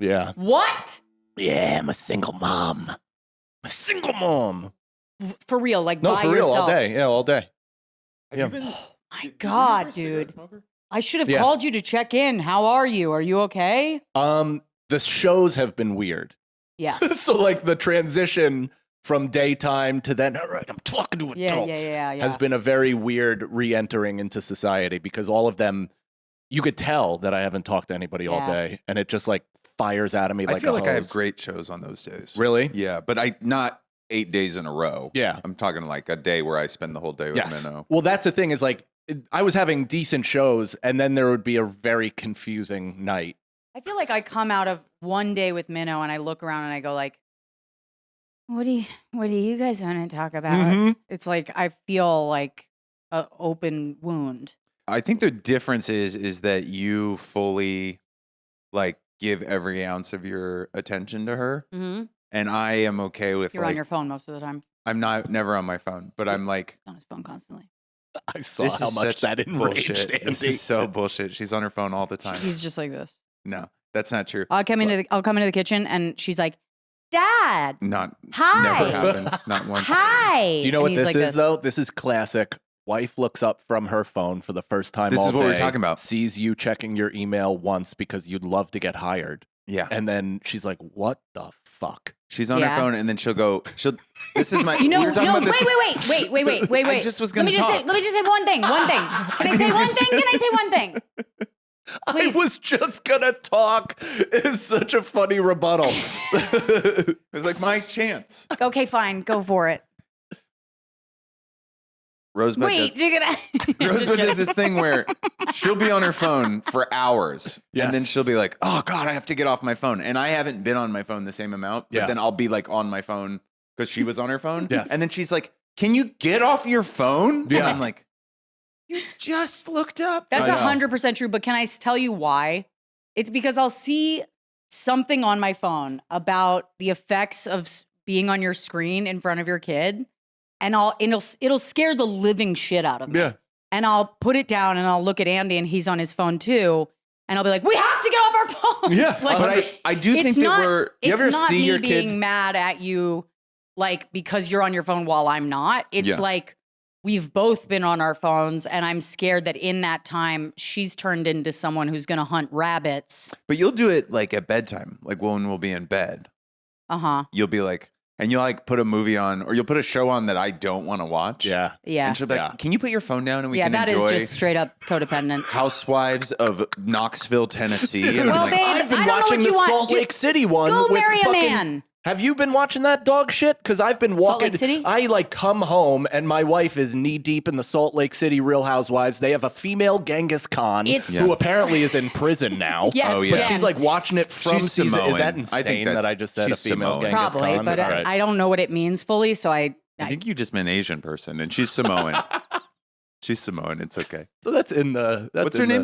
Yeah. What? Yeah, I'm a single mom. A single mom. For real, like No, by for real, yourself. all day. Yeah, all day. Have you been, My God, dude. I should have Yeah. called you to check in. How are you? Are you okay? The shows have been weird. Yeah. So like the transition from daytime to then, all right, I'm talking to adults, Yeah. has been a very weird re-entering into society because all of them, you could tell that I haven't talked to anybody all day, and it just like fires out of me like I feel a like I have hose. great shows on those days. Really? Yeah, but not 8 days in a row. Yeah. I'm talking like a day where I spend the whole day with Minnow. Well, that's the thing is like, I was having decent shows, and then there would be a very confusing night. I feel like I come out of one day with Minnow and I look around and I go like, what do you guys want to talk about? Mm-hmm. It's like I feel like an open wound. I think the difference is that you fully like give every ounce of your attention to her, Mm-hmm. and I am okay with You're on your phone most of the time. I'm never on my phone, but I'm like, On his phone constantly. I saw this how is much such that enraged bullshit. Andy. This is so bullshit. She's on her phone all the time. He's just like this. No, that's not true. I'll come into the kitchen and she's like, Dad. Not Hi. Never happened. Not once. Hi. Do you know And what he's this like is, though? This is classic. Wife looks up from her phone for the first time This all is what day, we're talking about. sees you checking your email once because you'd love to get hired. Yeah. And then she's like, what the fuck? She's on Yeah. her phone and then she'll. This is my. You know, we were talking about this. wait. I just was going to talk. Let me just say one thing. Can I say one thing? Can I say one thing? Please. I was just going to talk. It's such a funny rebuttal. It was like my chance. Okay, fine. Go for it. Rosebud Wait, does, you're gonna. Rosebud does this thing where she'll be on her phone for hours, Yes. and then she'll be like, "Oh God, I have to get off my phone." And I haven't been on my phone the same amount, but Yeah. then I'll be like on my phone because she was on her phone. Yes. And then she's like, "Can you get off your phone?" Yeah. And I'm like, "You just looked up." That's I know. 100% true. But can I tell you why? It's because I'll see something on my phone about the effects of being on your screen in front of your kid, and it'll scare the living shit out of me. Yeah. And I'll put it down and I'll look at Andy and he's on his phone too, and I'll be like, "We have to get off our phones." Yeah, Like, But I do think it's that not, we're. You It's ever not see me your being kid- mad at you, like because you're on your phone while I'm not. It's Yeah. like we've both been on our phones, and I'm scared that in that time she's turned into someone who's going to hunt rabbits. But you'll do it like at bedtime, like when we'll be in bed. You'll be like, and you'll like put a movie on, or you'll put a show on that I don't want to watch. Yeah. Yeah. And she'll be like, Yeah. "Can you put your phone down and we Yeah, can that is enjoy just straight up codependence. Housewives of Knoxville, Tennessee?" And Well, I'm like, babe, I've been I don't know watching what the you want. Salt Lake City one. Go with marry a fucking- man. Have you been watching that dog shit? Because I've been Salt walking. Lake City? I like come home and my wife is knee deep in the Salt Lake City Real Housewives. They have a female Genghis Khan It's- who apparently is in prison now. Yes, Oh, yeah. But Jen. she's like watching it from She's season. Samoan. Is that I insane think that that's- I just said a she's female Samoan. Genghis Probably, Khan? but Right. I don't know what it means fully, so I think you just meant Asian person, and she's Samoan. She's Samoan. It's okay. So that's in the. That's What's in her name?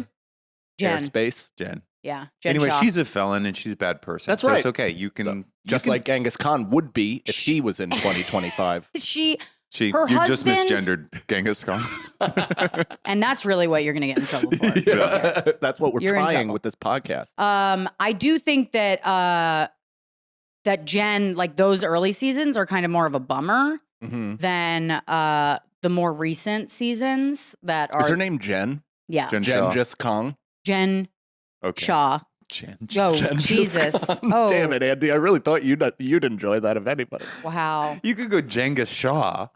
the Jen. airspace. Jen. Yeah. Jen Anyway, Shaw. she's a felon and she's a bad person. That's so right. It's okay. You can Just like Genghis Khan would be if he was in 2025. she, you her just husband- misgendered Genghis Khan. and that's really what you're going to get in trouble for. Yeah. That's what we're You're in trying trouble. with this podcast. I do think that that Jen, like those early seasons, are kind of more of a bummer Mm-hmm. than the more recent seasons that are. Is her name Jen? Yeah, Jen Shaw. Genghis Khan? Jen Okay. Shaw. Jen. Oh, Genghis Jesus. Khan. Oh, Damn it, Andy. I really thought you'd enjoy that of anybody. wow. You could go Genghis Shaw.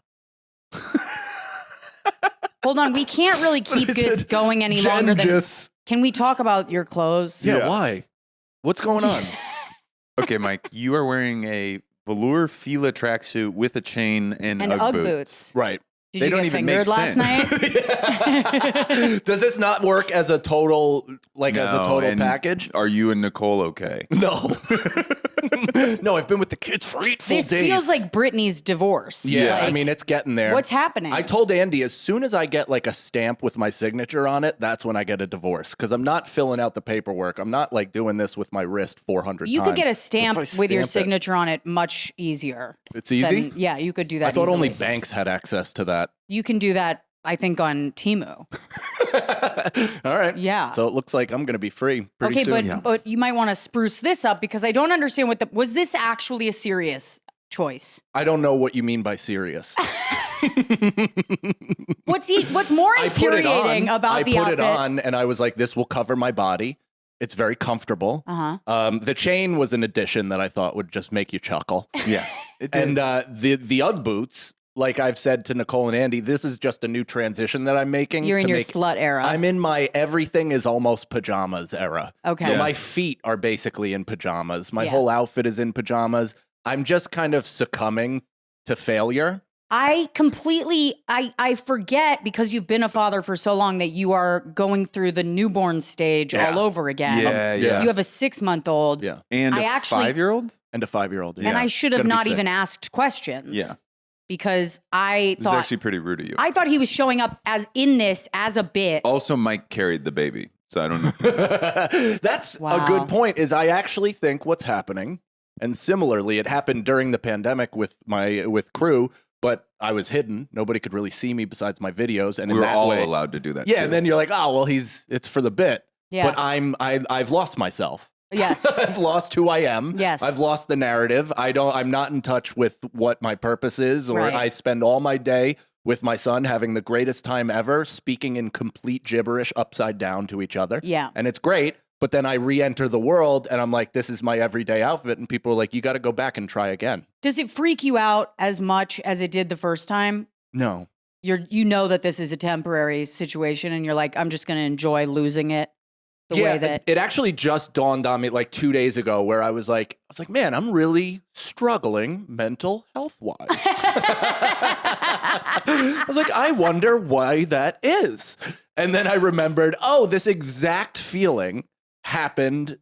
Hold on, we can't really keep Is this it going any longer than. Genghis. Can we talk about your clothes? Yeah, Yeah. why? What's going on? Okay, Mike, you are wearing a velour Fila tracksuit with a chain and, And Ugg Ugg boots. boots. Right. Did They you don't get even make fingered last sense. night? Does this not work as a total, as a No, total and package? Are you and Nicole okay? No. No, I've been with the kids for 8 full This days. feels like Britney's divorce. Yeah, I Like, mean, it's getting there. what's happening? I told Andy as soon as I get like a stamp with my signature on it, that's when I get a divorce. Because I'm not filling out the paperwork. I'm not like doing this with my wrist 400 you times. could get a stamp If I with your stamp it. signature on it much easier. It's easy? than- yeah, you could do that. I thought only easily. banks had access to that. You can do that, I think, on Temu. All right. Yeah. So it looks like I'm going to be free pretty soon. But you might want to spruce this up because I don't understand was this actually a serious choice? I don't know what you mean by serious. What's more infuriating about the outfit? I put it on and I was like, this will cover my body. It's very comfortable. The chain was an addition that I thought would just make you chuckle. Yeah. It did. And the Ugg boots, like I've said to Nicole and Andy, this is just a new transition that I'm making. You're in your slut era. I'm in my everything is almost pajamas era. Okay. So my feet are basically in pajamas. My whole outfit is in pajamas. I'm just kind of succumbing to failure. I forget because you've been a father for so long that you are going through the newborn stage all over again. Yeah. You have a 6-month-old. Yeah. And a 5-year-old? And a 5-year-old. Yeah. And I should have not even asked questions. Yeah. Because I thought... This is actually pretty rude of you. I thought he was showing up as a bit. Also, Mike carried the baby, so I don't know. That's a good point, is I actually think what's happening, and similarly, it happened during the pandemic with crew, but I was hidden. Nobody could really see me besides my videos. And we in were that all way, allowed to do that, yeah, too. and then you're like, oh, well, it's for the bit. Yeah. But I've lost myself. Yes. I've lost who I am. Yes. I've lost the narrative. I'm not in touch with what my purpose is, or I spend all my day with my son having the greatest time ever, speaking in complete gibberish upside down to each other. Yeah. And it's great. But then I re-enter the world and I'm like, this is my everyday outfit. And people are like, you got to go back and try again. Does it freak you out as much as it did the first time? No. You know that this is a temporary situation and you're like, I'm just going to enjoy losing it. The way that it actually just dawned on me like 2 days ago where I was like, man, I'm really struggling mental health wise. I was like, I wonder why that is. And then I remembered, this exact feeling happened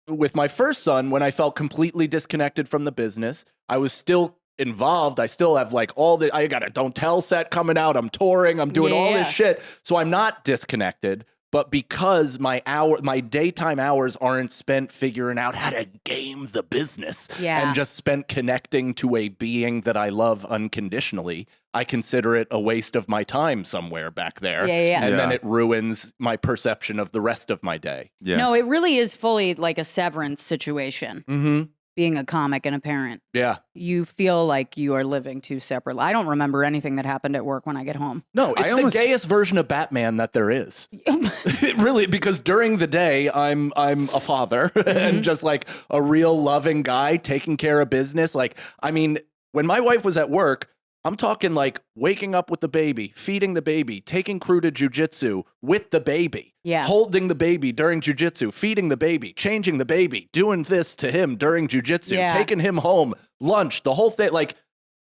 with my first son when I felt completely disconnected from the business. I was still involved. I still have like I got a Don't Tell set coming out. I'm touring. I'm doing all this shit. So I'm not disconnected. But because my daytime hours aren't spent figuring out how to game the business and just spent connecting to a being that I love unconditionally, I consider it a waste of my time somewhere back there. And then it ruins my perception of the rest of my day. Yeah. No, it really is fully like a severance situation. Mm-hmm. Being a comic and a parent. Yeah. You feel like you are living two separate lives. I don't remember anything that happened at work when I get home. No, it's the gayest version of Batman that there is. Really, because during the day, I'm a father and just like a real loving guy taking care of business. Like, I mean, when my wife was at work, I'm talking like waking up with the baby, feeding the baby, taking crew to jujitsu with the baby, holding the baby during jujitsu, feeding the baby, changing the baby, doing this to him during jujitsu, taking him home, lunch, the whole thing. Like,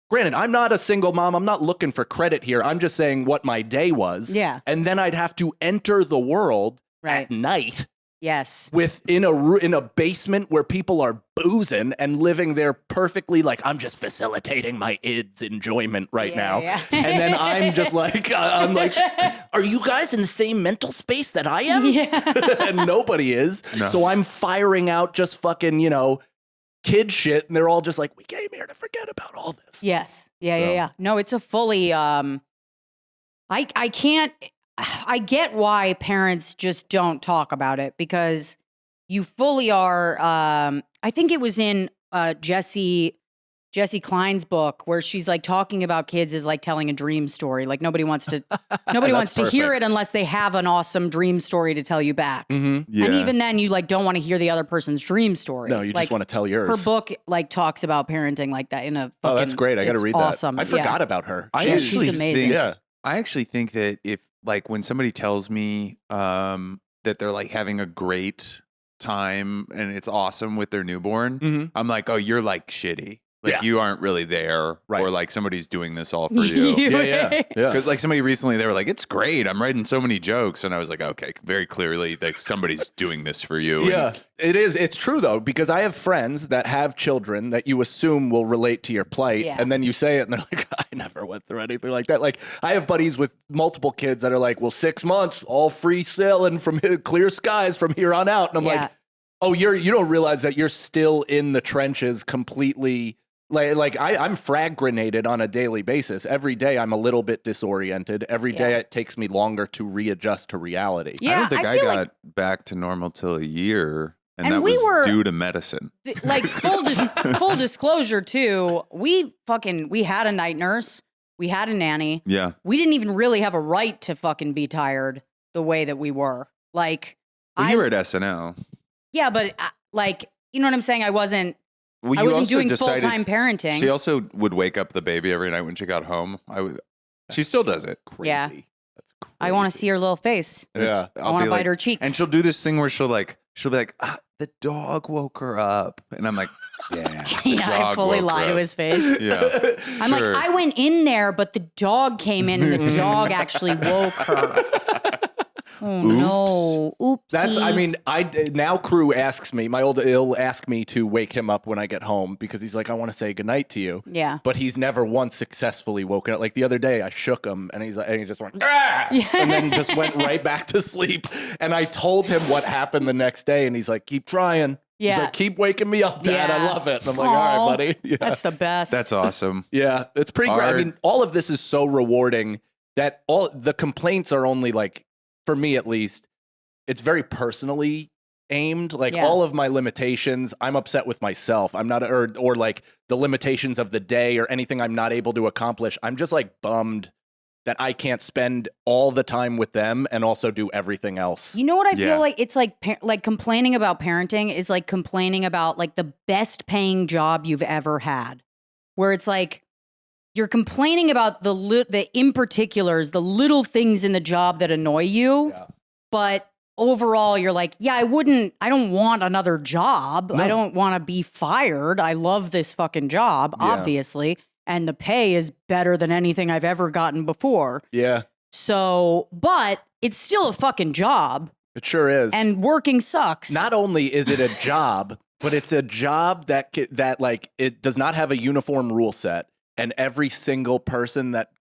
granted, I'm not a single mom. I'm not looking for credit here. I'm just saying what my day was. Yeah. And then I'd have to enter the world at night. Yes. In a basement where people are boozing and living there perfectly, like I'm just facilitating my id's enjoyment right now. Yeah. And then I'm just like, are you guys in the same mental space that I am? Yeah. And nobody is. No. So I'm firing out just fucking, kid shit. And they're all just like, we came here to forget about all this. Yes. Yeah. No, it's a fully, I get why parents just don't talk about it because you fully are. I think it was in Jessie Klein's book where she's like talking about kids as like telling a dream story. Like nobody wants to hear it unless they have an awesome dream story to tell you back. Mm-hmm. Yeah. And even then, you like don't want to hear the other person's dream story. No, you just want to tell yours. Her book like talks about parenting like that in a fucking. Oh, that's great! I got to read awesome. that. I forgot about her. She's amazing. I actually think that if like when somebody tells me that they're like having a great time and it's awesome with their newborn, I'm like, oh, you're like shitty. Like you aren't really there, or like somebody's doing this all for you. Yeah. Because like somebody recently, they were like, "It's great. I'm writing so many jokes," and I was like, "Okay, very clearly, like somebody's doing this for you." Yeah, it is. It's true though, because I have friends that have children that you assume will relate to your plight, and then you say it, and they're like, "I never went through anything like that." Like I have buddies with multiple kids that are like, "Well, 6 months, all free sailing from clear skies from here on out," and I'm like, "Oh, you don't realize that you're still in the trenches, completely." I'm frag grenaded on a daily basis. Every day I'm a little bit disoriented. Every day it takes me longer to readjust to reality. I don't think I got back to normal till a year, and that was due to medicine. Like full disclosure too, we had a night nurse, we had a nanny. Yeah, we didn't even really have a right to fucking be tired the way that we were. Like, you were at SNL. Yeah, but you know what I'm saying? I wasn't doing full-time parenting. She also would wake up the baby every night when she got home. She still does it. Crazy. Yeah. That's crazy. I want to see her little face. Yeah. I want to bite her cheeks. And she'll do this thing where she'll be like, the dog woke her up. And I'm like, yeah. I fully lie to his face. Yeah. I'm like, I went in there, but the dog came in and the dog actually woke her. Oh no! Oopsies. Now crew asks me. He'll ask me to wake him up when I get home because he's like, I want to say goodnight to you. Yeah. But he's never once successfully woken up. Like the other day, I shook him and he just went, ah! And then just went right back to sleep. And I told him what happened the next day, and he's like, keep trying. Yeah. He's like, keep waking me up, Dad. I love it. And I'm like, all right, buddy. Yeah. That's the best. That's awesome. Yeah, it's pretty great. I mean, all of this is so rewarding that all the complaints are only like, for me at least, it's very personally aimed. Like all of my limitations, I'm upset with myself. I'm not, or like the limitations of the day or anything I'm not able to accomplish. I'm just like bummed that I can't spend all the time with them and also do everything else. You know what I feel like? It's like complaining about parenting is like complaining about like the best paying job you've ever had, where it's like, you're complaining about the in particulars, the little things in the job that annoy you, but overall you're like, I don't want another job. No. I don't want to be fired. I love this fucking job, obviously, and the pay is better than anything I've ever gotten before. Yeah. So, but it's still a fucking job. It sure is. And working sucks. Not only is it a job, but it's a job that like it does not have a uniform rule set. And every single person that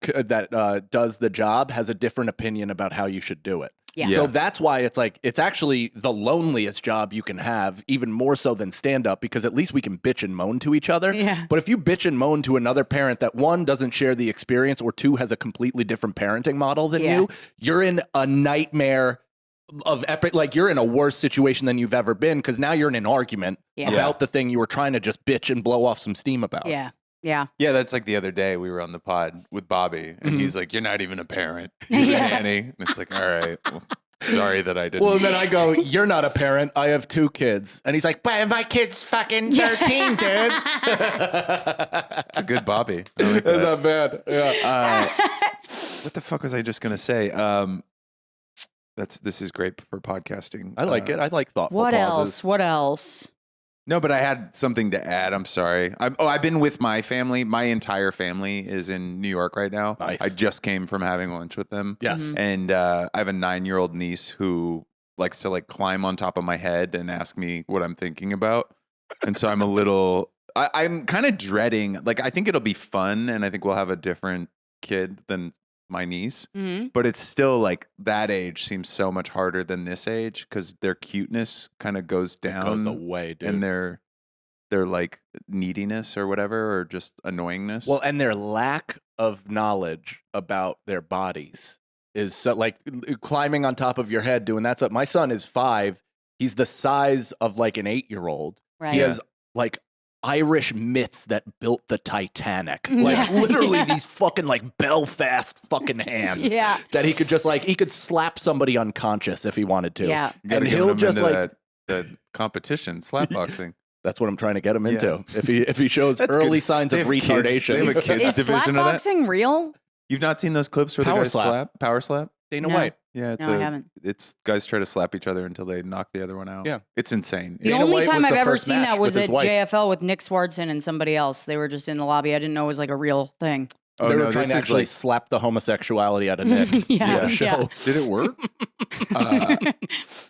does the job has a different opinion about how you should do it. Yeah. So that's why it's like, it's actually the loneliest job you can have, even more so than stand-up, because at least we can bitch and moan to each other. Yeah. But if you bitch and moan to another parent that one, doesn't share the experience, or two, has a completely different parenting model than you, you're in a nightmare of epic, like you're in a worse situation than you've ever been, because now you're in an argument about the thing you were trying to just bitch and blow off some steam about. Yeah. Yeah. Yeah, that's like the other day we were on the pod with Bobby, and he's like, you're not even a parent. You're a nanny. And it's like, all right, well, sorry that I didn't. Well, and then I go, you're not a parent. I have 2 kids. And he's like, but my kid's fucking 13, dude. It's a good Bobby. I like that. That's not bad. Yeah. What the fuck was I just going to say? This is great for podcasting. I like it. I like thoughtful pauses. What else? No, but I had something to add. I'm sorry. I've been with my family. My entire family is in New York right now. Nice. I just came from having lunch with them. Yes. Mm-hmm. And I have a 9-year-old niece who likes to like climb on top of my head and ask me what I'm thinking about. And so I'm I'm kind of dreading, like, I think it'll be fun, and I think we'll have a different kid than my niece, but it's still like that age seems so much harder than this age because their cuteness kind of goes down, goes away, dude. And their like neediness or whatever, or just annoyingness. Well, and their lack of knowledge about their bodies is so, like climbing on top of your head doing that stuff. My son is 5. He's the size of like an 8-year-old. Right. He has like Irish mitts that built the Titanic. Like literally these fucking like Belfast fucking hands. Yeah. That he could just like, he could slap somebody unconscious if he wanted to. Yeah. And he'll just like that competition, slap boxing. That's what I'm trying to get him into. If he shows early signs of retardation. They have a kids Is division of that. slapboxing real? You've not seen those clips where the guys power slap? Dana No. White. Yeah, No, I haven't. It's guys try to slap each other until they knock the other one out. Yeah. It's insane. The Dana only White time was I've the ever first seen match that was with his at wife. JFL with Nick Swartzen and somebody else. They were just in the lobby. I didn't know it was like a real thing. Oh, They no, were trying this to is actually like, slap the homosexuality out of Nick. Yeah, show. yeah. did it work?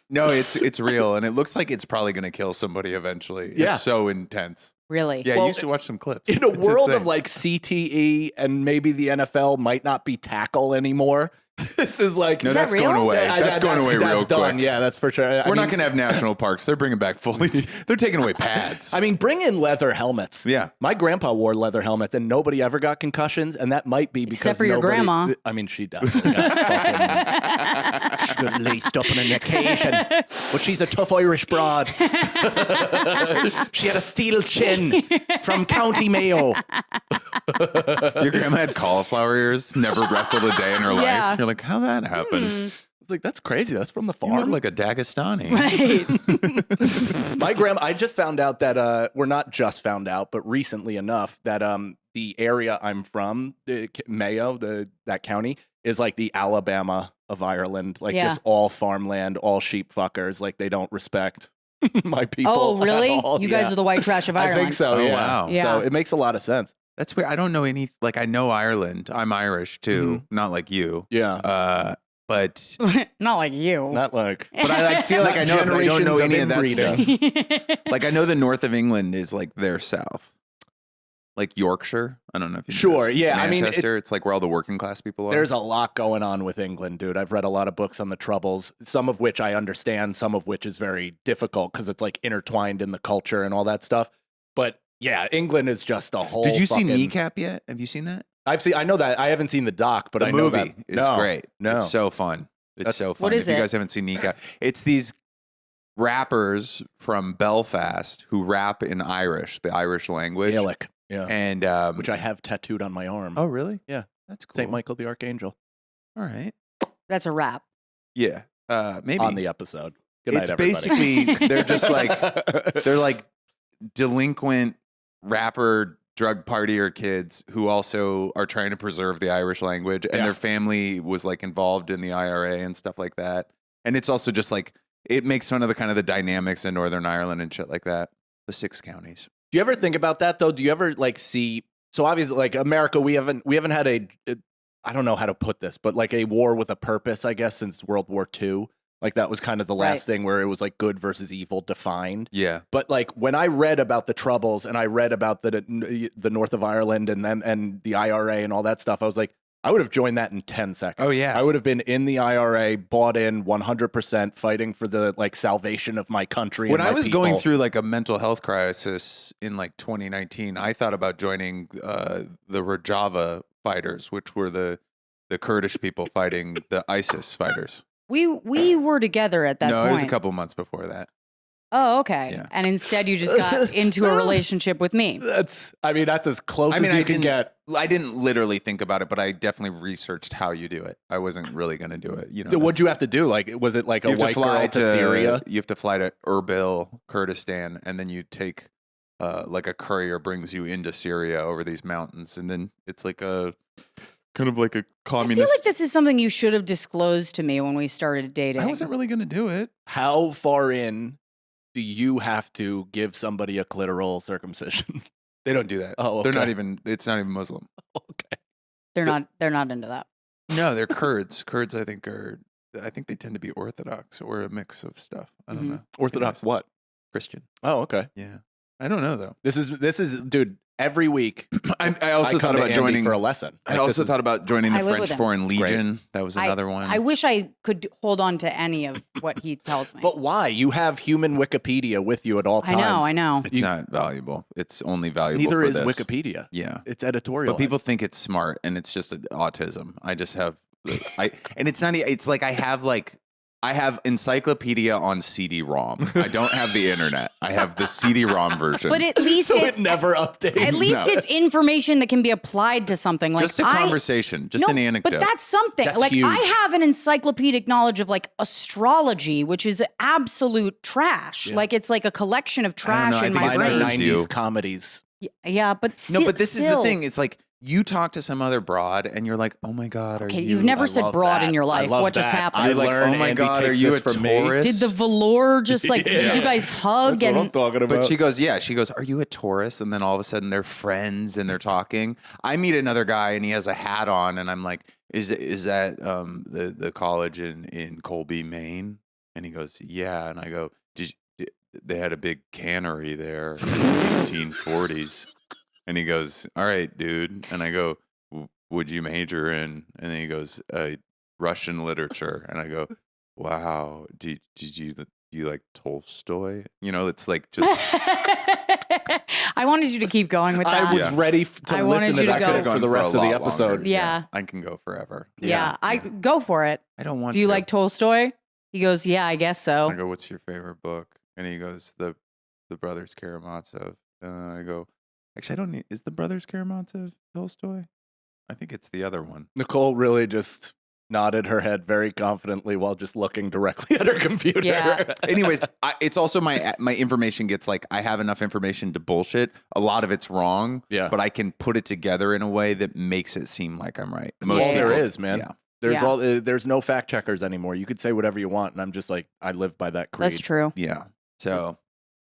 No, it's real, and it looks like it's probably going to kill somebody eventually. Yeah. It's so intense. Really? Yeah, Well, you should watch some clips. In a It's world insane. of like CTE and maybe the NFL might not be tackle anymore, This is like No, Is that that's going real? away. Yeah, That's going away real done. quick. Yeah, that's for sure. We're not going to have national parks. They're bringing back fully. They're taking away pads. I mean, bring in leather helmets. Yeah. My grandpa wore leather helmets, and nobody ever got concussions, and that might be because Except for your grandma. I mean, she definitely got fucking, she got laced up on an occasion, but she's a tough Irish broad. She had a steel chin from County Mayo. Your grandma had cauliflower ears, never wrestled a day in her Yeah. life. You're like, how'd that happen? It's like, that's crazy. That's from the You look farm. like a Dagestani. Right. My grandma, I just found out that, we're not just found out, but recently enough that the area I'm from, the Mayo, that county, is like the Alabama of Ireland. Like Yeah. just all farmland, all sheep fuckers. Like they don't respect my people. Oh, really? at all. You guys Yeah. are the white trash of I Ireland. think so, Oh, yeah. wow. Yeah. So it makes a lot of sense. That's weird. I don't know any, like, I know Ireland. I'm Irish too, not like you. Yeah. But Not like you. Not like. but I like feel like I know, but I don't know Generations any of of that inbreeding. stuff. Like I know the north of England is like their south, like Yorkshire. I don't know if you know Sure, this. yeah, I mean, Manchester. It's like where all the working class people are. There's a lot going on with England, dude. I've read a lot of books on the Troubles, some of which I understand, some of which is very difficult because it's like intertwined in the culture and all that stuff. But yeah, England is just a whole. Did you see fucking- Kneecap yet? Have you seen that? I know that. I haven't seen the doc, but The I know movie that. is No, great. No, It's so fun. It's That's- so fun. What is if you it? guys haven't seen Kneecap, it's these rappers from Belfast who rap in Irish, the Irish language. Gaelic. Yeah, And which I have tattooed on my arm. oh really? Yeah. That's cool. Saint Michael the Archangel All right. That's a wrap. Yeah. Maybe on the episode. Good it's night, everybody. basically they're just like they're like delinquent rapper drug partier kids who also are trying to preserve the Irish language, and Yeah. their family was like involved in the IRA and stuff like that. And it's also just like it makes fun of the kind of the dynamics in Northern Ireland and shit like that. The 6 counties. Do you ever think about that though? Do you ever like see? So obviously, like America, we haven't had I don't know how to put this, but like a war with a purpose, I guess, since World War II. Like that was kind of the last thing where it was like good versus evil defined. Yeah. But like when I read about the Troubles and I read about the north of Ireland and them and the IRA and all that stuff, I was like, I would have joined that in 10 seconds. Oh, yeah. I would have been in the IRA, bought in 100%, fighting for the like salvation of my country. When and I my was going people. through like a mental health crisis in like 2019, I thought about joining the Rojava fighters, which were the Kurdish people fighting the ISIS fighters. We were together at that No, point. it was a couple months before that. Oh, okay. Yeah. And instead, you just got into a relationship with me. That's as close I mean, as you I can didn't get. I didn't literally think about it, but I definitely researched how you do it. I wasn't really going to do it. You know, So what'd you have to do? Like, was it like a you have white to fly girl to Syria? You have to fly to Erbil, Kurdistan, and then you take like a courier brings you into Syria over these mountains, and then it's like a kind of like a I communist. feel like this is something you should have disclosed to me when we started dating. I wasn't really going to do it. How far in do you have to give somebody a clitoral circumcision? They don't do that. Oh, They're not okay. even. It's not even Muslim. Okay. They're not into that. No, they're Kurds. Kurds, I think they tend to be Orthodox or a mix of stuff. I don't Mhm. know. Orthodox Anyways, what? Christian. Oh, okay. Yeah, I don't know though. This is, dude. Every week, I also I come thought to about Andy joining for a lesson. I also thought about joining the I live with French him. Foreign great. Legion. That was another one. I wish I could hold on to any of what he tells me. But why? You have human Wikipedia with you at all times. I know. it's not valuable. It's only valuable. Neither for is this. Wikipedia. Yeah, It's editorial. but people think it's smart, and it's just autism. I just have, and it's not. It's like I have encyclopedia on CD-ROM. I don't have the internet. I have the CD-ROM version. But at least so it's it never updates. at least No. it's information that can be applied to something. Like just a conversation, just no, an anecdote. But that's something. That's like huge. I have an encyclopedic knowledge of like astrology, which is absolute trash. Yeah. Like it's like a collection of I don't trash know, I in think my it Mine are brain. serves 90s you. comedies. Yeah, but no, but this is the still. thing. It's like you talk to some other broad, and you're like, "Oh my god, are Okay, you?" you've never I said love broad that. in your I life. love What just that. happened? I You're like, learn "Oh my Andy god, are takes you this a from me. Taurus?" Did the velour just like? Yeah. Did you guys hug and? talking about. But she goes, yeah. She goes, are you a Taurus? And then all of a sudden they're friends and they're talking. I meet another guy and he has a hat on, and I'm like, is that the college in Colby, Maine? And he goes, yeah. And I go, they had a big cannery there in the 1840s. And he goes, all right, dude. And I go, would you major in? And then he goes, Russian literature, and I go, wow, did you like Tolstoy? You know, it's like just. I wanted you to keep going with that. I was ready to listen to that for the rest of the episode. Longer. Yeah. I can go forever. Yeah. I go for it. I don't want to. Do you like Tolstoy? He goes, yeah, I guess so. I go, what's your favorite book? And he goes, the Brothers Karamazov. I go, actually, I don't need, is the Brothers Karamazov Tolstoy? I think it's the other one. Nicole really just nodded her head very confidently while just looking directly at her computer. Yeah. Anyways, it's also my information gets like, I have enough information to bullshit. A lot of it's wrong, but I can put it together in a way that makes it seem like I'm right. That's all there is, man. Yeah. There's no fact checkers anymore. You could say whatever you want, and I'm just like, I live by that creed. That's true. Yeah. So,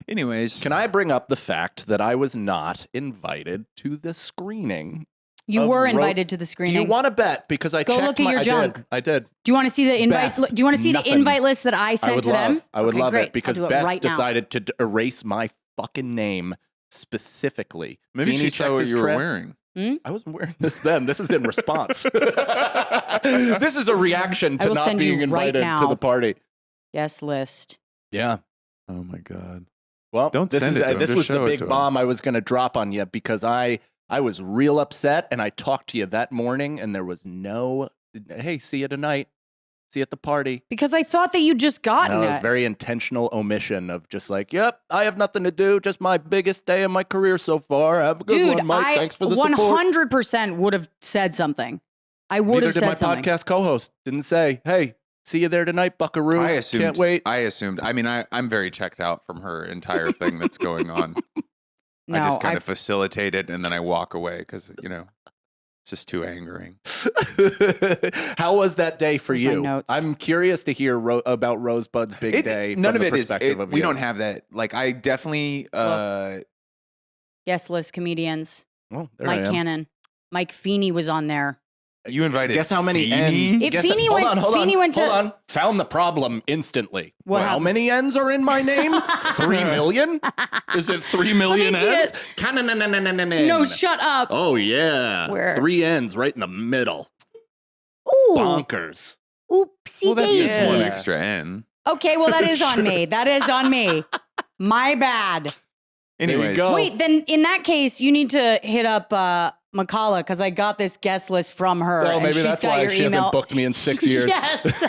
anyways. Can I bring up the fact that I was not invited to the screening? You were invited to the screening. Do you want to bet? Because I go checked look at your junk. I did. Do you want to see the invite? Beth, do you want to see nothing. the invite list that I sent to them? I would love it because Beth right decided to erase my fucking name specifically. Maybe she saw what you were wearing. I wasn't wearing this then. This is in response. This is a reaction to not being invited to the party. Yes, list. Yeah. Oh my God. Well, don't send it to him. This Just was the show it big to him. bomb I was going to drop on you because I was real upset and I talked to you that morning and there was no, hey, see you tonight. See you at the party. Because I thought that you just gotten No, it it. was very intentional omission of just like, yep, I have nothing to do. Just my biggest day of my career so far. Have a good one, Mike. Thanks for the support. 100% would have said something. I would have said something. My podcast co-host didn't say, hey, see you there tonight, buckaroo. I assumed, can't wait. I mean, I'm very checked out from her entire thing that's going on. No, I just kind of facilitate it and then I walk away because, it's just too angering. How was that day for Where's my you? notes? I'm curious to hear about Rosebud's big day. None from of the it is. perspective of We you. don't have that. Like, I definitely. Guest list comedians. Oh, there Mike I am. Cannon. Mike Feeney was on there. You invited. Guess how many Feeney? N's? If Guess Feeney hold went- on, hold Feeney on, went to- hold on. Found the problem instantly. What How happened? many N's are in my name? 3 million? Is it 3 million see N's? it. No, shut up. Oh yeah, Where? 3 N's right in the middle. Ooh. Bonkers. Oopsie Well, that's just daisy. one Yeah. extra N. Okay, well, that is on me. That is on me. My bad. Anyways, go. Wait, then in that case, you need to hit up McCullough because I got this guest list from her. Well, and maybe she's that's got why your she email. hasn't booked me in 6 years. Yes.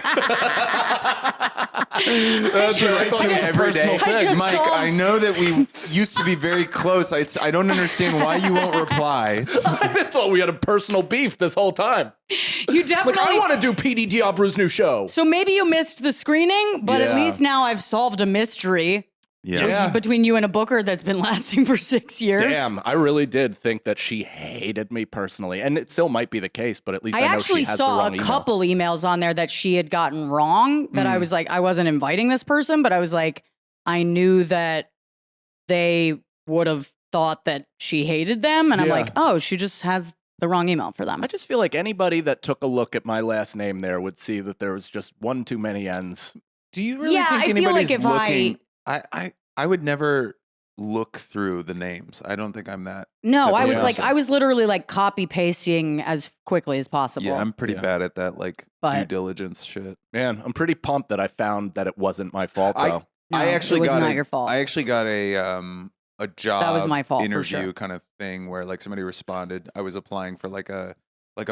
That's She right. writes you It's a every day. personal I thing. just Mike, solved- I know that we used to be very close. I don't understand why you won't reply. I thought we had a personal beef this whole time. You Like, definitely. I want to do PD Diablo's new show. So maybe you missed the screening, but at Yeah. least now I've solved a mystery Yeah. between you and a booker that's been lasting for 6 years. Damn, I really did think that she hated me personally, and it still might be the case. But at least I I know actually she has saw the a wrong email. couple emails on there that she had gotten wrong that I was like, I wasn't inviting this person, but I was like, I knew that they would have thought that she hated them. And I'm Yeah. like, oh, she just has the wrong email for them. I just feel like anybody that took a look at my last name there would see that there was just one too many N's. Do you really Yeah, think I feel anybody's like if looking? I would never look through the names. I don't think I'm that. No, type I of was like, person. I was literally like copy pasting as quickly as possible. Yeah, I'm pretty Yeah. bad at that, like But- due diligence shit. Man, I'm pretty pumped that I found that it wasn't my fault though. No, I actually it was got not your fault. I actually got a job my fault, for interview sure. kind of thing where like somebody responded. I was applying for like a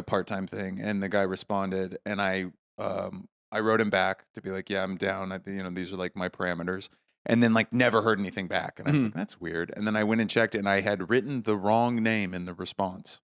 part-time thing and the guy responded and I wrote him back to be like, yeah, I'm down. These are like my parameters. And then like never heard anything back. And I was like, that's weird. And then I went and checked and I had written the wrong name in the response.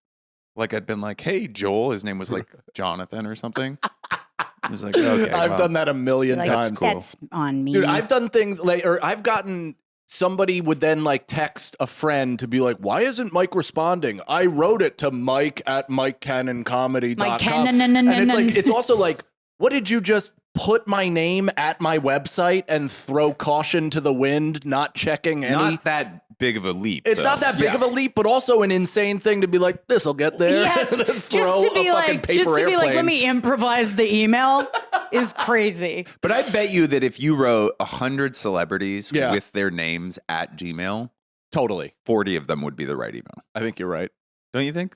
Like I'd been like, hey, Joel. His name was like Jonathan or something. I was like, okay. I've well. done that a million like, times. that's on me. Dude, I've done things like, or I've gotten somebody would then like text a friend to be like, why isn't Mike responding? I wrote it to Mike at MikeCannonComedy.com. Mike Cannon. And it's like, it's also like, what did you just put my name at my website and throw caution to the wind, not checking any? Not that big of a leap. It's though. not that big of a leap, but also an insane thing to be like, this'll get there. Yeah, and then just throw to be a fucking like, paper just to be like, let airplane. me improvise the email is crazy. But I bet you that if you wrote 100 celebrities Yeah. with their names at Gmail, Totally. 40 of them would be the right email. I think you're right. Don't you think?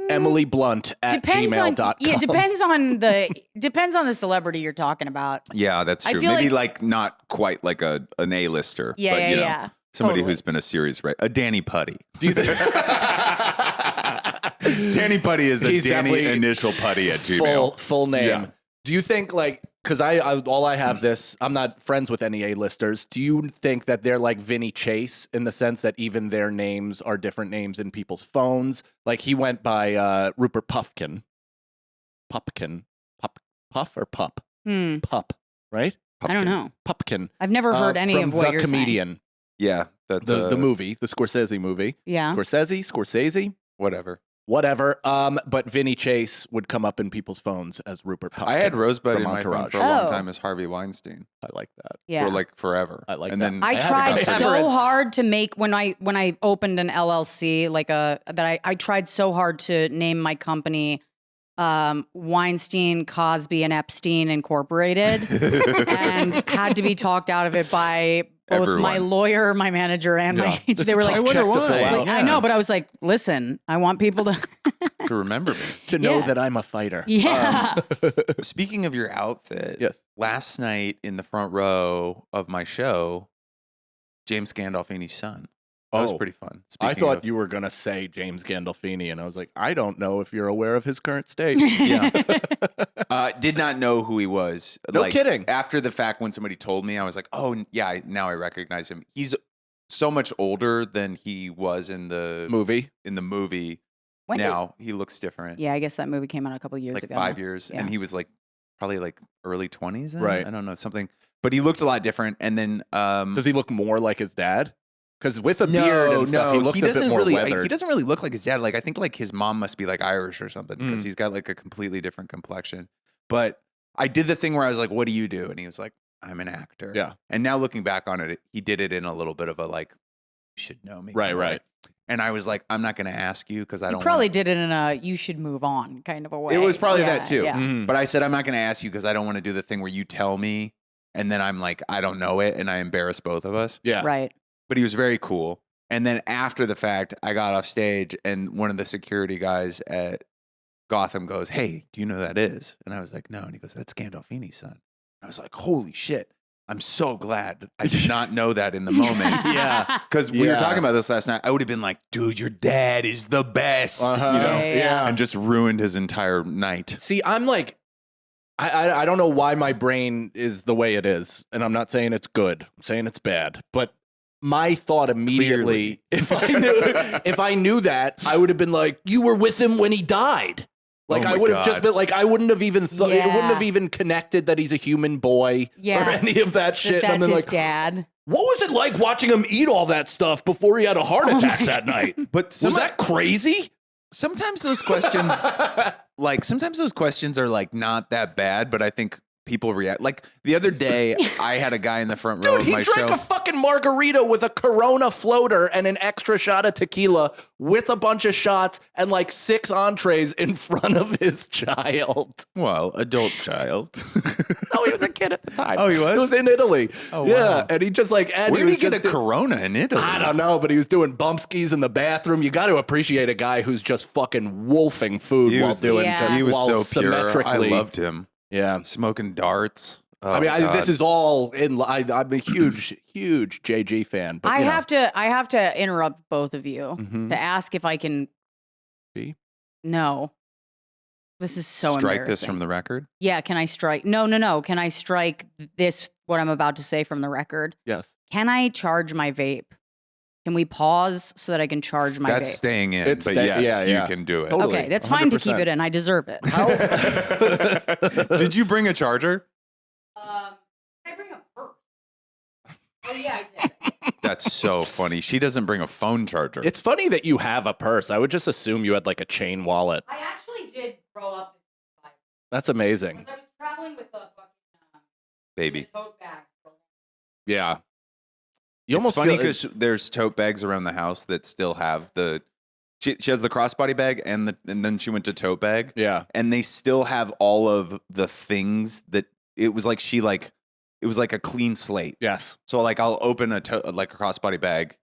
Emily Blunt at gmail.com. Yeah, depends on the celebrity you're talking about. Yeah, that's I true. feel Maybe like- not quite like an A-lister, Yeah, but yeah, you know, yeah. somebody Totally. who's been a series, right? A Danny Putty. Do you think Danny Putty is a He's Danny definitely initial Putty at Gmail. full name? Yeah. Do you think like because I have this, I'm not friends with any A-listers. Do you think that they're like Vinny Chase in the sense that even their names are different names in people's phones? Like he went by Rupert Puff or Pup? Pup, right? I don't know. Pupkin. I've never heard any from of what The you're Comedian. Yeah, that's The movie, the Scorsese movie. Yeah. Scorsese, whatever. But Vinny Chase would come up in people's phones as Rupert Puffkin. I had Rosebud from in my phone Entourage. for a long Oh. time as Harvey Weinstein. I like that. Yeah. For like forever. I like and that. then I I tried haven't so ever- hard to make when I opened an LLC I tried so hard to name my company Weinstein, Cosby, and Epstein Incorporated, and had to be talked out of it by both my Everyone. lawyer, my manager, and my agent. It's They a were tough like, check to fill why? out. I know, but I was like, listen, I want people to, to remember me. To know Yeah. that I'm a fighter. yeah. Speaking of your outfit, Yes. last night in the front row of my show, James Gandolfini's son. That was Oh. pretty fun. I Speaking thought of- you were going to say James Gandolfini, and I was like, I don't know if you're aware of his current state. Yeah. Did not know who he was. No kidding. After the fact, when somebody told me, I was like, oh, yeah, now I recognize him. He's so much older than he was in the Movie. movie. When did- Now he looks different. yeah, I guess that movie came out a couple years like ago. 5 years. Yeah. And he was like probably like early 20s then? Right. I don't know, something. But he looked a lot different. And then Does he look more like his dad? Because with a beard and stuff, he looked a bit more weathered. He doesn't really look like his dad. Like I think like his mom must be like Irish or something because Mm. he's got like a completely different complexion. But I did the thing where I was like, "What do you do?" And he was like, "I'm an actor." Yeah. And now looking back on it, he did it in a little bit of a like, "You should know me." Right, kinda right. way. And I was like, "I'm not going to ask you because I You don't." probably wanna... did it in a "you should move on" kind of a way. It was probably Yeah, that too. Yeah. Mhm. But I said, "I'm not going to ask you because I don't want to do the thing where you tell me and then I'm like, I don't know it, and I embarrass both of us." Yeah. Right. But he was very cool. And then after the fact, I got off stage and one of the security guys at Gotham goes, "Hey, do you know who that is?" And I was like, "No." And he goes, "That's Gandolfini's son." I was like, "Holy shit. I'm so glad I did not know that in the moment." Yeah. Because we were Yeah. talking about this last night. I would have been like, "Dude, your dad is the best," Uh-huh. you know, Yeah. and just ruined his entire night. See, I'm like, I don't know why my brain is the way it is, and I'm not saying it's good. I'm saying it's bad. But my thought immediately, if I knew that, I would have been like, "You were with him when he died." Like Oh I my would have just God. been like, I wouldn't have even thought, it wouldn't Yeah. have even connected that he's a human boy Yeah. or any of that shit. That's and I'm his like, dad. what was it like watching him eat all that stuff before he had a heart Oh attack my that night? But Was that crazy? sometimes those questions, sometimes those questions are like not that bad, but I think people react. Like the other day, I had a guy in the front row Dude, of he my drank show. a fucking margarita with a Corona floater and an extra shot of tequila with a bunch of shots and like 6 entrees in front of his child. Well, adult child. No, he was a kid at the time. Oh, he was? It was in Italy. Oh, yeah, wow. and he just like, and Where he did he was get a just Corona in Italy? I don't know, but he was doing bump skis in the bathroom. You got to appreciate a guy who's just fucking wolfing food He while was- doing Yeah. just He was while so pure. I symmetrically. loved him. Yeah. Smoking darts. Oh, I mean, this God. is all in. I'm a huge JG fan. But, I you know. have to interrupt both of you Mhm. to ask if I can. See? No. This is so strike embarrassing. this from the record. Yeah, can I strike? No. Can I strike this? What I'm about to say from the record? Yes. Can I charge my vape? Can we pause so that I can charge my That's vape? staying in, It's but stay- yes, yeah, yeah. you can do it. Totally. Okay, that's fine to keep 100%. it in. I deserve it. Did you bring a charger? Can I bring a purse? Oh yeah, I did. That's so funny. She doesn't bring a phone charger. It's funny that you have a purse. I would just assume you had like a chain wallet. I actually did grow up this vibe. That's amazing. I was traveling with the fucking baby. tote bag. Yeah. You It's almost funny feel because there's tote bags around the house that still have the. She has the crossbody bag and then she went to tote bag. yeah. And they still have all of the things that it was like it was like a clean slate. Yes. So like I'll open a crossbody bag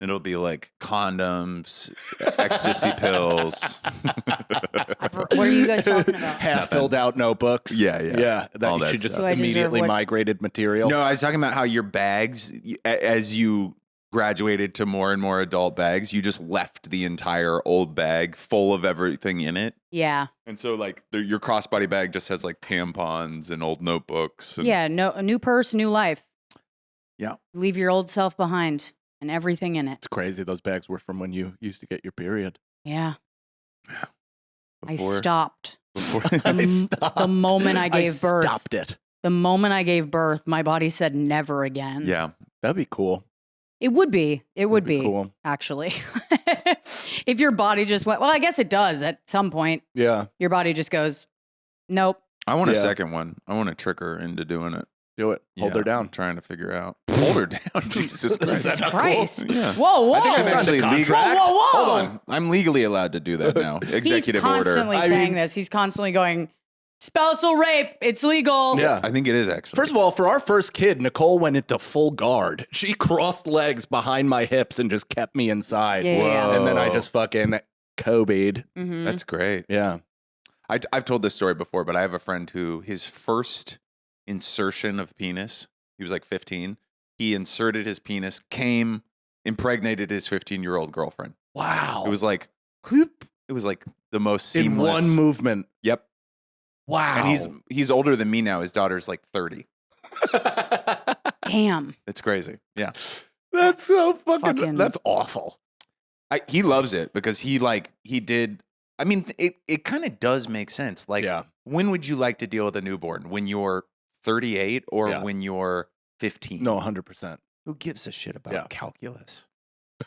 It'll be like condoms, ecstasy pills. What are you guys talking about? Half filled out notebooks. Yeah. Yeah. That All you that should just stuff. So I deserve immediately what- migrated material. No, I was talking about how your bags, as you graduated to more and more adult bags, you just left the entire old bag full of everything in it. Yeah. And so, like, your crossbody bag just has like tampons and old notebooks. And, Yeah. No, a new purse, new life. Yeah. Leave your old self behind and everything in it. It's crazy. Those bags were from when you used to get your period. Yeah. I Before- stopped. before- The moment I gave birth. Stopped it. The moment I gave birth, my body said never again. yeah. That'd be cool. It would be. It would be, cool. actually. If your body just went, well, I guess it does at some point. Yeah. Your body just goes, nope. I want a Yeah. second one. I want to trick her into doing it. Do it. Hold Yeah, her I'm down. trying to figure out. Hold her down. Jesus Christ. that not cool? Christ. Yeah. Whoa, whoa. I think I'm signed a actually legal. contract. Whoa, whoa, whoa. Hold on. I'm legally allowed to do that now. Executive He's order. constantly I saying mean- this. He's constantly going, spousal rape. It's legal. Yeah. I think it is actually. First of all, for our first kid, Nicole went into full guard. She crossed legs behind my hips and just kept me inside. Yeah, yeah, yeah. And then I Whoa. just fucking Kobe'd. Mhm. That's great. Yeah. I've told this story before, but I have a friend who his first insertion of penis, he was like 15. He inserted his penis, came, impregnated his 15-year-old girlfriend. Wow. It was like, whoop. It was like the most in seamless. one movement. Yep. Wow. And he's older than me now. His daughter's like 30. Damn. It's crazy. Yeah. That's so fucking- that's awful. He loves it because he did. I mean, it kind of does make sense. Like, Yeah. when would you like to deal with a newborn? When you're 38 or Yeah. when you're 15? No, 100%. Who gives a shit about Yeah. calculus?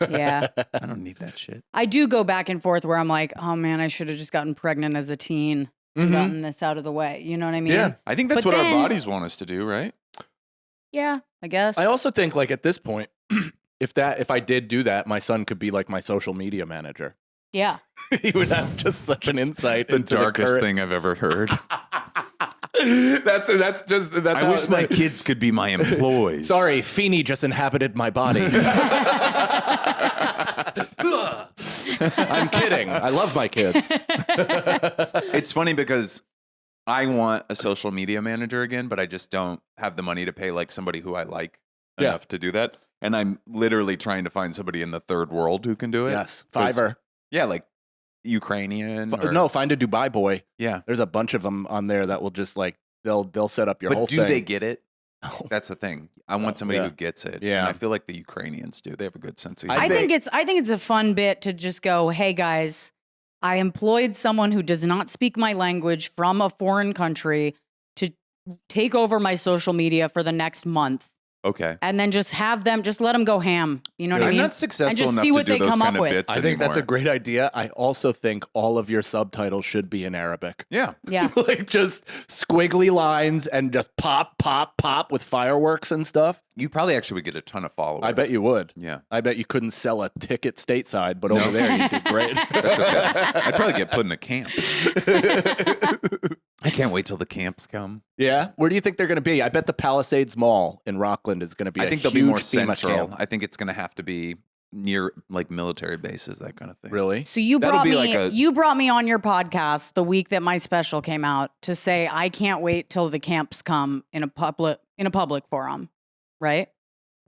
Yeah. I don't need that shit. I do go back and forth where I'm like, oh man, I should have just gotten pregnant as a teen. and Mhm. Gotten this out of the way. You know what I mean? Yeah. I think that's But what then- our bodies want us to do, right? Yeah, I guess. I also think like at this point, if I did do that, my son could be like my social media manager. yeah. He would have just such an insight The into darkest current- thing I've ever heard. that's I how- wish my kids could be my employees. Sorry, Feeny just inhabited my body. I'm kidding. I love my kids. It's funny because I want a social media manager again, but I just don't have the money to pay like somebody who I like Yeah. enough to do that. And I'm literally trying to find somebody in the third world who can do it. Yes, 'Cause- Fiverr. Yeah, like Ukrainian. or- No, find a Dubai boy. Yeah. There's a bunch of them on there that will just like they'll set up your But whole do thing. they get it? No. That's the thing. I want somebody yeah. who gets it. Yeah. And I feel like the Ukrainians do. They have a good sense of I humor. I think it's a fun bit to just go, hey guys, I employed someone who does not speak my language from a foreign country to take over my social media for the next month. Okay. And then just have them, just let them go ham. You know what I I'm mean? not successful just enough see to what do they those come kind up of with. bits I think that's a anymore. great idea. I also think all of your subtitles should be in Arabic. Yeah. Yeah. Like just squiggly lines and just pop, pop, pop with fireworks and stuff. You probably actually would get a ton of followers. I bet you would. Yeah. I bet you couldn't sell a ticket stateside, but over there you did great. That's okay. I'd probably get put in a camp. I can't wait till the camps come. Yeah, where do you think they're going to be? I bet the Palisades Mall in Rockland is going to be. I a think they'll be huge more FEMA central. camp. I think it's going to have to be near like military bases, that kind of thing. Really? So you That'll brought be me like a- you brought me on your podcast the week that my special came out to say I can't wait till the camps come in a public forum, right?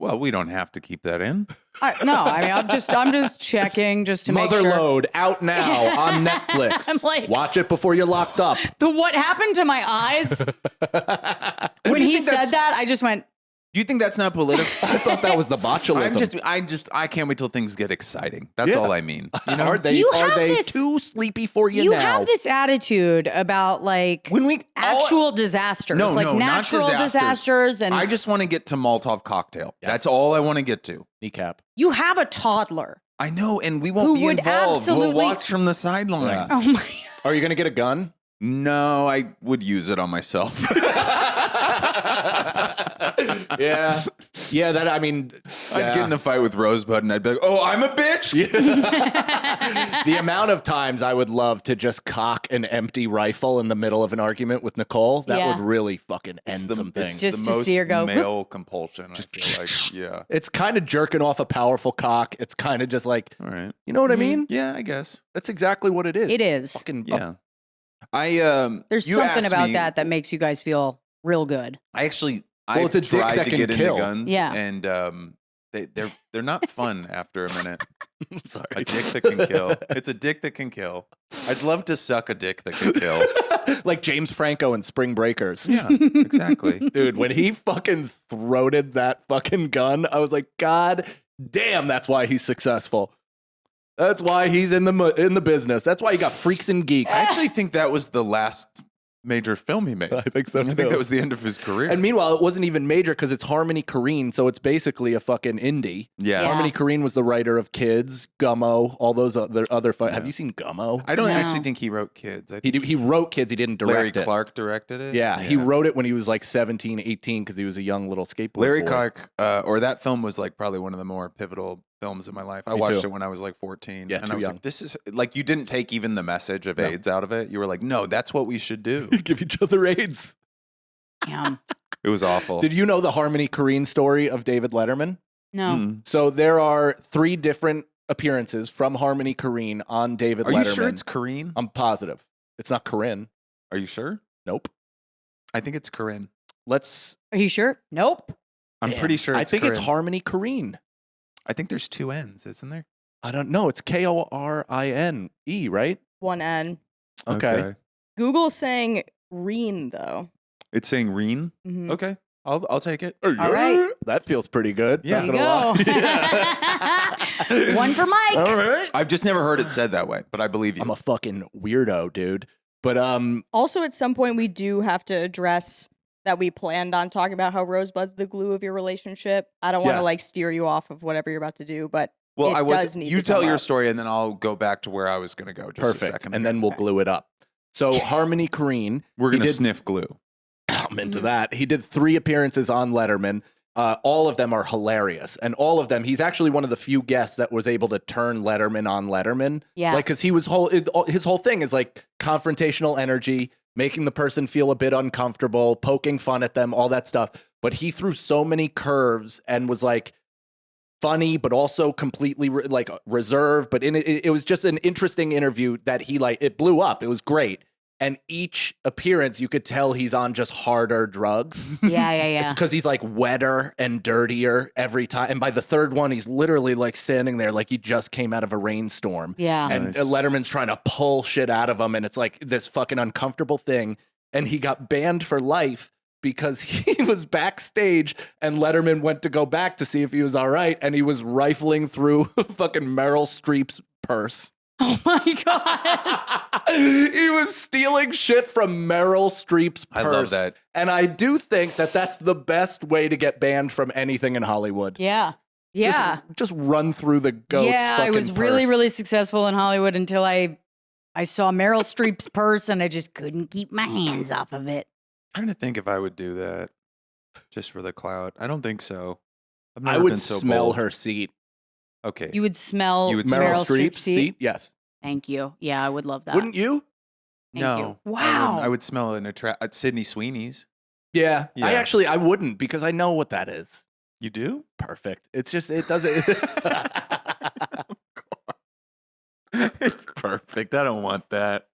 Well, we don't have to keep that in. No, I mean I'm just checking just to Mother make sure. Lode out now on Netflix. I'm like- Watch it before you're locked up. What happened to my eyes when you he think said that's- that? I just went, Do you think that's not political? I thought that was the botulism. I can't wait till things get exciting. That's Yeah. all I mean. You know? Are they You have this- too sleepy for you, you now? have this attitude about like When we actual disasters, No, like no, not natural disasters. disasters, and I just want to get to Molotov cocktail. Yes. That's all I want to get to. Kneecap. you have a toddler. I know, and we won't Who be would involved. We'll absolutely- watch from the sidelines. Yeah. Oh my! Are you going to get a gun? No, I would use it on myself. Yeah. Yeah, that, I mean, I'd get in a fight with Rosebud and I'd be like, oh, I'm a bitch? The amount of times I would love to just cock an empty rifle in the middle of an argument with Nicole, that would really fucking end some things. It's just the to most see her go, male compulsion, I feel like. Yeah. It's kind of jerking off a powerful cock. It's kind of just like, All right. you know what I mean? Yeah, I guess. That's exactly what it is. it is. Fucking, Yeah. There's you something asked about me- that makes you guys feel real good. I actually, Well, it's a dick tried that to can get kill. into guns, Yeah. and they're not fun after a minute. sorry. A dick that can kill. It's a dick that can kill. I'd love to suck a dick that can kill. Like James Franco in Spring Breakers. Yeah, exactly. Dude, when he fucking throated that fucking gun, I was like, God damn, that's why he's successful. That's why he's in the business. That's why he got Freaks and Geeks. I actually think that was the last major film he made. I think so I too. think that was the end of his career. And meanwhile, it wasn't even major because it's Harmony Korine, so it's basically a fucking indie. yeah. Yeah. Harmony Korine was the writer of Kids, Gummo, all those other. Have you seen Gummo? I don't No. actually think he wrote Kids. I think He wrote Kids. He didn't direct Larry it. Clark directed it. Yeah, he wrote it when he was like 17, 18 because he was a young little skateboard Larry boy. Clark, or that film was like probably one of the more pivotal films in my life. I Me watched too. it when I was like 14. Yeah, and too I was young. like, this is like, you didn't take even the message of No. AIDS out of it. You were like, no, that's what we should do. Give each other AIDS. Damn. It was awful. Did you know the Harmony Korine story of David Letterman? No. Mm. So there are 3 different appearances from Harmony Korine on David Are Letterman. you sure it's Corinne? I'm positive. It's not Corinne. Are you sure? Nope. I think it's Corinne. Let's. Are you sure? Nope. I'm Damn. pretty sure I it's think it's Corinne. Harmony Korine. I think there's 2 N's, isn't there? I don't know. It's Korine, right? One N. Okay. Google's saying Reen though. It's saying Reen. Mhm. Okay. I'll take it. All right. That feels pretty good. Yeah. Not There you gonna go. lie. One for Mike. All right. I've just never heard it said that way, but I believe you. I'm a fucking weirdo, dude. But Also, at some point, we do have to address that we planned on talking about how Rosebud's the glue of your relationship. I don't want to Yes. like steer you off of whatever you're about to do, but well, it I was. does need You to tell come your up. story, and then I'll go back to where I was going to go. Just a perfect. second. And ago. then we'll glue it up. So Harmony Korine, we're he going to did- sniff glue. I'm into that. He did 3 appearances on Letterman. All of them are hilarious. And all of them, he's actually one of the few guests that was able to turn Letterman on Letterman. Yeah. Like, because his whole thing is like confrontational energy, making the person feel a bit uncomfortable, poking fun at them, all that stuff. But he threw so many curves and was like funny, but also completely reserved. But it was just an interesting interview that it blew up. It was great. And each appearance, you could tell he's on just harder drugs. Yeah. It's because he's like wetter and dirtier every time. And by the third one, he's literally like standing there like he just came out of a rainstorm. Yeah. And Nice. Letterman's trying to pull shit out of him. And it's like this fucking uncomfortable thing. And he got banned for life because he was backstage and Letterman went to go back to see if he was all right. And he was rifling through fucking Meryl Streep's purse. Oh my God. He was stealing shit from Meryl Streep's purse. I love that. And I do think that that's the best way to get banned from anything in Hollywood. Yeah. Yeah. Just run through the goat's Yeah. I fucking was really, purse. really successful in Hollywood until I saw Meryl Streep's purse and I just couldn't keep my hands off of it. I'm trying to think if I would do that just for the clout. I don't think so. I've I never would been so smell bold. her seat. Okay. You would smell You would Meryl Meryl Streep's Streep's seat? Yes. Thank you. Yeah, I would love that. Wouldn't you? Thank no. you. I wouldn't. Wow. I would smell at Sydney Sweeney's. Yeah. Yeah. I wouldn't because I know what that is. You do? Perfect. It's just, it doesn't. It's perfect. I don't want that.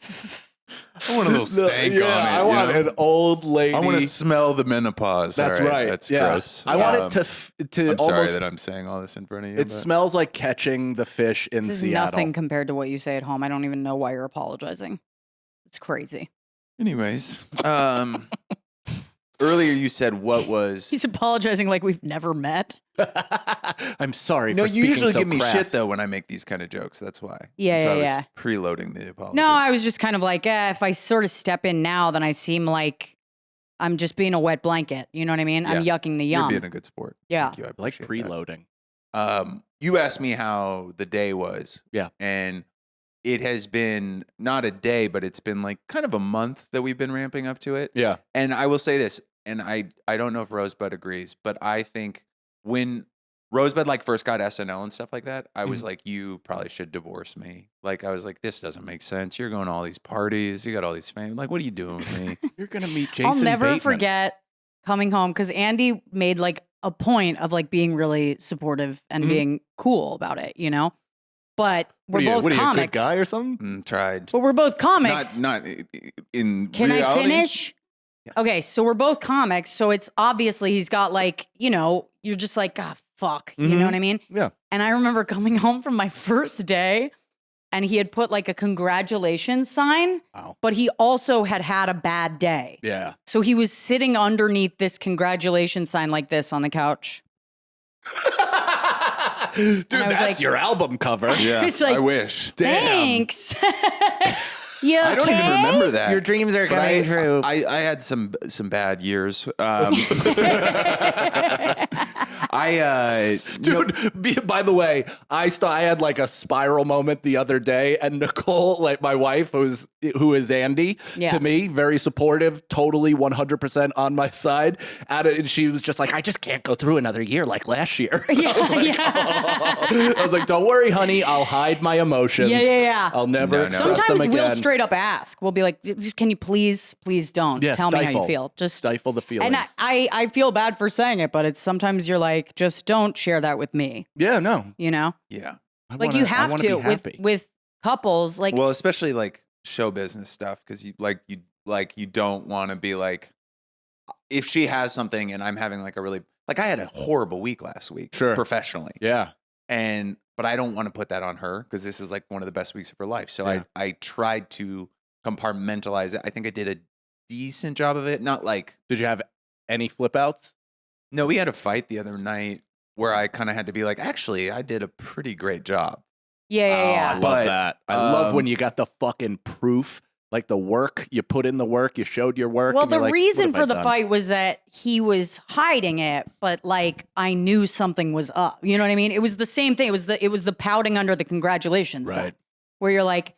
I want a little stank yeah, on it. I want you know? an old lady. I want to smell the menopause. That's All right. That's yeah. gross. I want Um, it to I'm sorry almost. that I'm saying all this in front of you. It but- smells like catching the fish in This is Seattle. nothing compared to what you say at home. I don't even know why you're apologizing. It's crazy. Anyways, earlier you said what was. He's apologizing like we've never met. I'm sorry. No, for you speaking usually so give me crass. shit though when I make these kind of jokes. That's why. Yeah, so yeah, I was yeah. preloading the apology. No, I was just kind of like, if I sort of step in now, then I seem like I'm just being a wet blanket. You know what I mean? I'm yucking the You're yum. being a good sport. Yeah. Thank you. I I like appreciate that. preloading. You asked me how the day was. Yeah. And it has been not a day, but it's been like kind of a month that we've been ramping up to it. Yeah. And I will say this, and I don't know if Rosebud agrees, but I think when Rosebud like first got SNL and stuff like that, I was like, you probably should divorce me. Like, I was like, this doesn't make sense. You're going to all these parties. You got all these fame. Like, what are you doing with me? You're gonna meet Jason. I'll never Bateman. forget coming home because Andy made like a point of like being really supportive and being cool about it, you know? But we're both what are you, a comics. good guy or something? Tried. But we're both comics. Not in Can reality. I finish? Yes. Okay, so we're both comics, so it's obviously he's got like, you know, you're just like, ah, fuck. You know what I mean? Yeah. And I remember coming home from my first day and he had put like a congratulations sign, Wow. but he also had had a bad day. Yeah. So he was sitting underneath this congratulations sign like this on the couch. Dude, I was that's like- your album cover. Yeah, It's like, I wish. Damn. Thanks. You okay? I don't even remember that. Your dreams are But coming true. I had some bad years. Dude, by the way, I had like a spiral moment the other day, and Nicole, like my wife, who is Andy, Yeah. to me, very supportive, totally 100% on my side. And she was just like, I just can't go through another year like last year. Yeah, I was like, yeah. I was like, don't worry, honey, I'll hide my emotions. Yeah. I'll never No, no. express them Sometimes again. we'll straight up ask. We'll be like, can you please don't Yeah, tell me how you stifle. feel. Just Stifle the feelings. And I feel bad for saying it, but it's sometimes you're like, just don't share that with me, yeah, no. you know? Yeah. Like you have to be happy. with couples. Like, Well, especially like show business stuff, because you don't want to be like, if she has something and I'm having like a really I had a horrible week last week, Sure. professionally, Yeah. but I don't want to put that on her because this is like one of the best weeks of her life. So Yeah. I tried to compartmentalize it. I think I did a decent job of it. Not like, Did you have any flip outs? no, we had a fight the other night where I kind of had to be like, actually, I did a pretty great job. yeah. I love But, that. I love when um, you got the fucking proof, like the work, you put in the work, you showed your work. Well, and you're the like, reason "What for have I the done?" fight was that he was hiding it, but like I knew something was up. You know what I mean? It was the same thing. It was the pouting under the congratulations sign, Right. where you're like,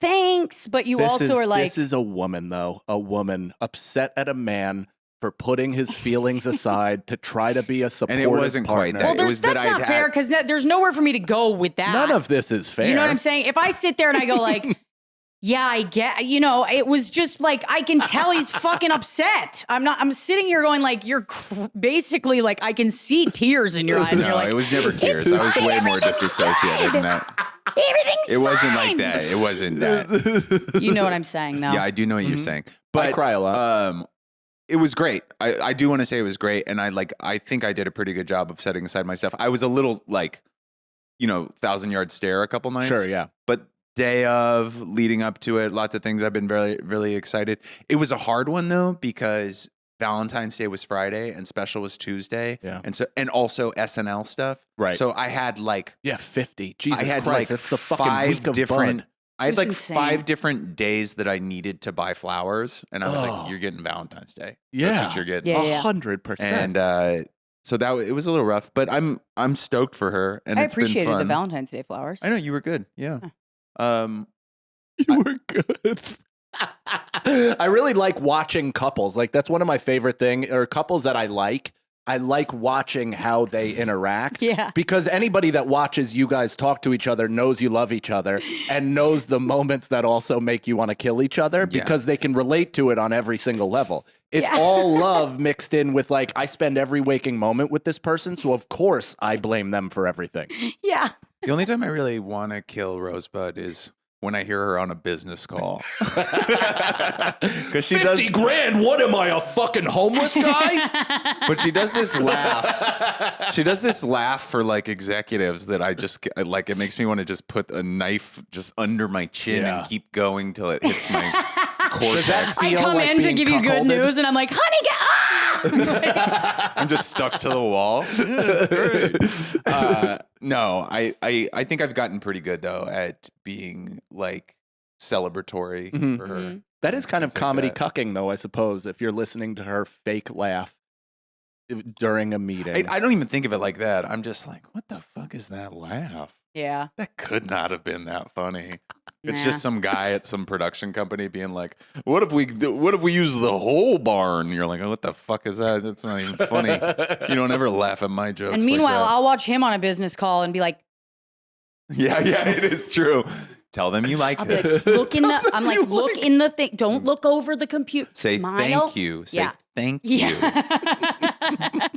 thanks, but you also are like, this is a woman, though. A woman upset at a man for putting his feelings aside to try to be a supportive wasn't quite partner. that. well, It was that that's I'd not had- fair because there's nowhere for me to go with that. None of this is fair. You know what I'm saying? If I sit there and I go like, yeah, I get, you know, it was just like, I can tell he's fucking upset. I'm sitting here going like, basically like, I can see tears in your eyes. And No, you're like, it was never tears. I was fine, way more everything's disassociated than that. everything's It wasn't fine. like that. It wasn't that. You know what I'm saying though. Yeah, I do know what you're saying. But I cry a lot. it was great. I do want to say it was great, and I think I did a pretty good job of setting aside my stuff. I was a little like, 1,000-yard stare a couple nights. Sure, yeah. But day of, leading up to it, lots of things. I've been really, really excited. It was a hard one though because Valentine's Day was Friday and special was Tuesday. Yeah. And also SNL stuff. Right. So I had like Yeah, 50. Jesus I had Christ, like it's the fucking five week of different. Bud. I had It was like insane. 5 different days that I needed to buy flowers, and I was Oh. like, "You're getting Valentine's Day. Yeah. That's what you're getting." Yeah. 100%. And so it was a little rough, but I'm stoked for her, and I it's been appreciated the fun. Valentine's Day flowers. I know you were good. Yeah. You were good. I really like watching couples. Like that's one of my favorite things, or couples that I like. I like watching how they interact. Yeah. Because anybody that watches you guys talk to each other knows you love each other and knows the moments that also make you want to kill each other because they can relate to it on every single level. It's Yeah. all love mixed in with like, I spend every waking moment with this person. So of course I blame them for everything. Yeah. The only time I really want to kill Rosebud is when I hear her on a business call. Because she does, $50,000. What am I, a fucking homeless guy? but she does this laugh. She does this laugh for like executives that I like. It makes me want to just put a knife just under my chin Yeah. and keep going till it hits my cortex. that I feel come like in to being give you good cuckolded? news and I'm like, honey, I'm just stuck to the wall. No, I think I've gotten pretty good though at being like celebratory Mhm. for her. That is kind of Things like comedy that. cucking, though, I suppose, if you're listening to her fake laugh during a meeting. I don't even think of it like that. I'm just like, what the fuck is that laugh? Yeah. That could not have been that funny. It's Nah. just some guy at some production company being like, what if we use the whole barn? You're like, oh, what the fuck is that? That's not even funny. You don't ever laugh at my jokes. And meanwhile, like that. I'll watch him on a business call and be like, Yeah, it is true. Tell them you like I'll be this. like, look in the. I'm like, look in the thing. Don't look over the computer. Say Smile. thank you. Say Yeah. thank you. Yeah.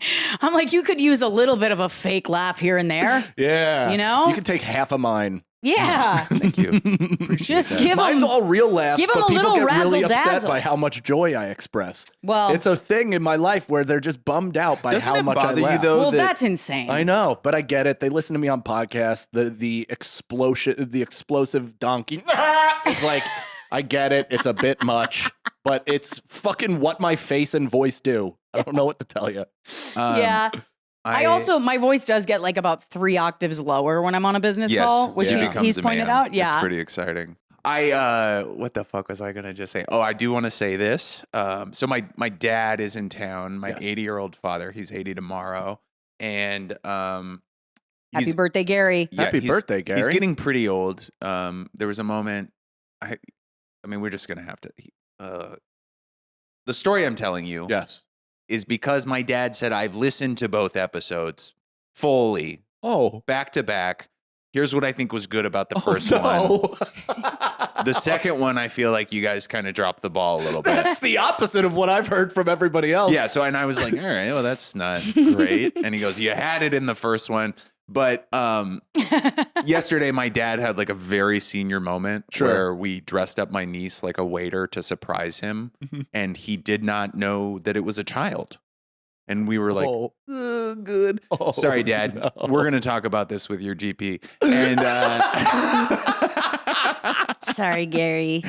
I'm like, you could use a little bit of a fake laugh here and there. Yeah. You know? You can take half of mine. Yeah. Thank you. Appreciate Just that. give Mine's them. all real laughs, give 'em but a people little get really upset razzle-dazzle. by how much joy I express. Well, It's a thing in my life where they're just bummed out by Doesn't how it much I bother you, laugh. though? well, that- that's insane. I know, but I get it. They listen to me on podcasts. The explosive donkey. It's like, I get it. It's a bit much, but it's fucking what my face and voice do. I don't know what to tell you. Yeah. I also, my voice does get like about 3 octaves lower when I'm on a business yes, call, which she Yeah. becomes he's a pointed man. out. Yeah. It's pretty exciting. What the fuck was I going to just say? Oh, I do want to say this. So my dad is in town, my Yes. 80-year-old father. He's 80 tomorrow. And Happy he's- birthday, Gary. yeah, Happy he's- birthday, Gary. He's getting pretty old. There was a moment. I mean, we're just gonna have to. The story I'm telling you Yes. is because my dad said I've listened to both episodes fully, Oh. back to back. Here's what I think was good about the first one. one. The second one, I feel like you guys kind of dropped the ball a little bit. That's the opposite of what I've heard from everybody else. Yeah. So, and I was like, all right, well, that's not great. And he goes, you had it in the first one. But yesterday, my dad had like a very senior moment Sure. where we dressed up my niece like a waiter to surprise him. And he did not know that it was a child. And we were like, good. Oh, Sorry, Dad. no. We're going to talk about this with your GP. And Sorry, Gary.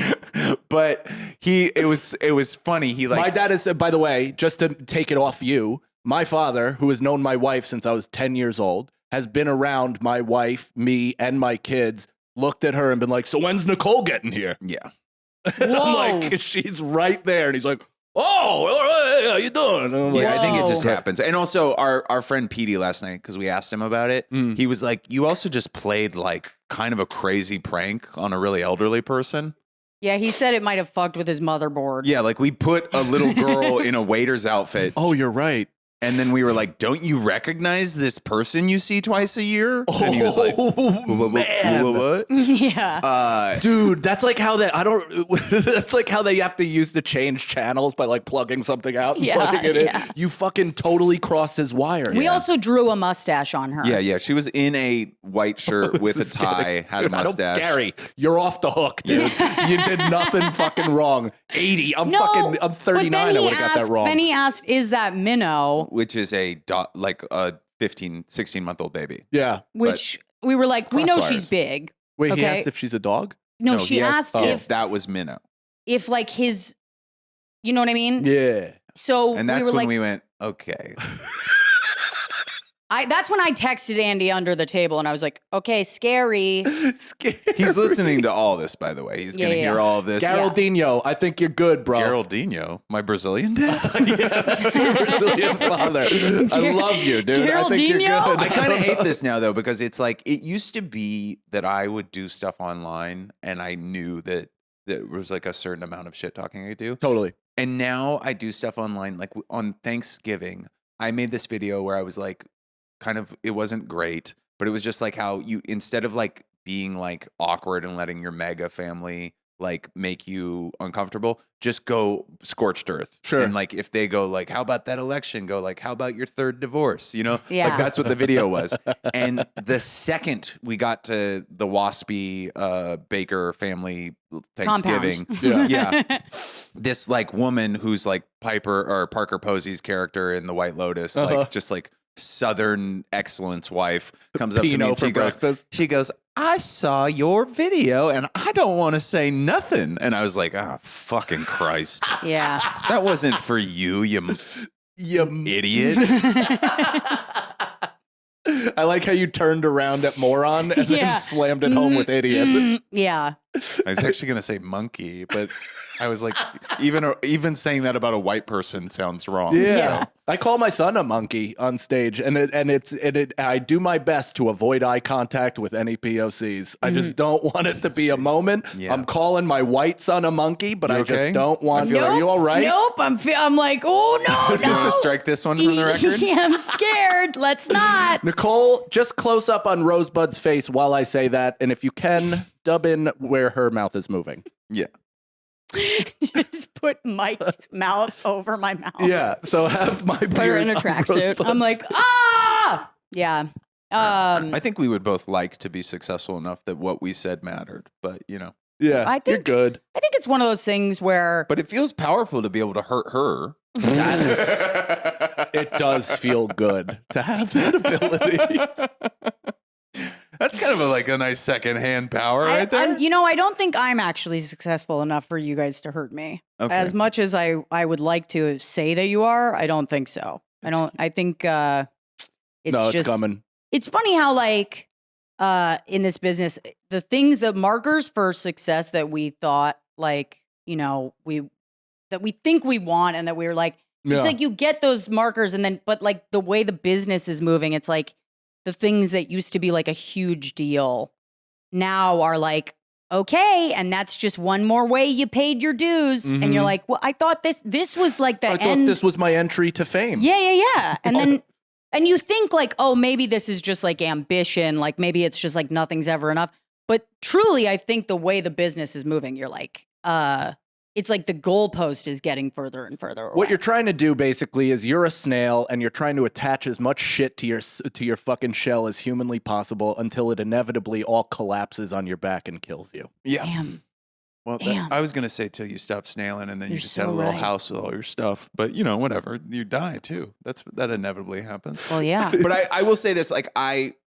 but it was funny. He like my dad is, by the way, just to take it off you, my father, who has known my wife since I was 10 years old, has been around my wife, me, and my kids, looked at her and been like, so when's Nicole getting here? yeah. Whoa. I'm like, she's right there. And he's like, oh, all right, how you doing? And I'm like, Yeah, I think it Whoa. just happens. And also, our friend Petey last night, because we asked him about it, he was like, you also just played like kind of a crazy prank on a really elderly person. Yeah, he said it might have fucked with his motherboard. Yeah, like we put a little girl in a waiter's outfit. oh, you're right. And then we were like, don't you recognize this person you see twice a year? And he was like, oh, man. what? Yeah. Dude, that's like how they that's like how they have to use to change channels by like plugging something out and Yeah, plugging it in. yeah. You fucking totally crossed his wire. We also drew a mustache on her. Yeah. She was in a white shirt with a This is tie, getting- had a Dude, I don't- mustache. Gary, you're off the hook, dude. You did nothing fucking wrong. 80. I'm 39. But 39. then I he would have got that asked, wrong. Then he asked, is that Minnow? Which is a 16-month-old baby. Yeah. Which we were like, we know Crosswires. she's big. Wait, he Okay. asked if she's a dog? No, he she asked if that was Minnow. if like his, you know what I mean? Yeah. So And that's we were when like, we went, okay. that's when I texted Andy under the table and I was like, okay, scary. Scary. He's listening to all this, by the way. He's going to Yeah. hear all of this. Geraldinho, I think you're good, bro. Geraldinho, my Brazilian dad. Yeah, that's your Brazilian father. I love you, dude. I think you're Geraldinho? good. I kind of hate this now, though, because it's like it used to be that I would do stuff online and I knew that there was like a certain amount of shit talking I do. Totally. And now I do stuff online. Like on Thanksgiving, I made this video where I was like, it wasn't great, but it was just like how you, instead of like being like awkward and letting your mega family like make you uncomfortable, just go scorched earth. Sure. And like if they go like, how about that election? Go like, how about your third divorce? You know? Yeah. Like that's what the video was. And the second we got to the waspy Baker family Thanksgiving, Compound. Yeah. yeah, this like woman who's like Parker Posey's character in The White Lotus, Uh-huh. like just like Southern excellence wife comes up to me Pinot and for breakfast. she goes, I saw your video and I don't want to say nothing. And I was like, oh, fucking Christ. Yeah. That wasn't for you, you idiot. I like how you turned around at moron and Yeah. then slammed it home with idiot. Yeah. I was actually going to say monkey, but I was like, even saying that about a white person sounds wrong. Yeah. So. I call my son a monkey on stage, and I do my best to avoid eye contact with any POCs. I just don't want it to be a moment. Yeah. I'm calling my white son a monkey, but You I okay? just don't want. Nope, Are you all right? Nope. I'm like, oh no, Do you have to strike this one from the record? Yeah, I'm scared. Let's not. Nicole, just close up on Rosebud's face while I say that, and if you can, dub in where her mouth is moving. Yeah. Just put Mike's mouth over my mouth. Yeah, so have my Put her in a beard on tracksuit. Rosebud's I'm like, ah, yeah. I think we would both like to be successful enough that what we said mattered, but Yeah, I you're think- good. I think it's one of those things where But it feels powerful to be able to hurt her. It does feel good to have that ability. That's kind of a nice secondhand power right there. I don't think I'm actually successful enough for you guys to hurt me. Okay. As much as I would like to say that you are, I don't think so. I think it's No, it's just coming. It's funny how in this business, the markers for success that we thought that we think we want and that we're like, Yeah. it's like you get those markers and then, but like the way the business is moving, it's like the things that used to be like a huge deal now are like, okay, and that's just one more way you paid your dues. And you're Mhm. like, well, I thought this was like the I end. thought this was my entry to fame. Yeah. And then, and you think like, oh, maybe this is just like ambition. Like maybe it's just like nothing's ever enough. But truly, I think the way the business is moving, you're like, it's like the goalpost is getting further and further away. What you're trying to do basically is you're a snail and you're trying to attach as much shit to your fucking shell as humanly possible until it inevitably all collapses on your back and kills you. Yeah. Damn. Well, Damn. I was going to say till you stop snailing and then you You're just so had a little right. house with all your stuff. But, whatever. You die too. That inevitably happens. Well, yeah. But I will say this,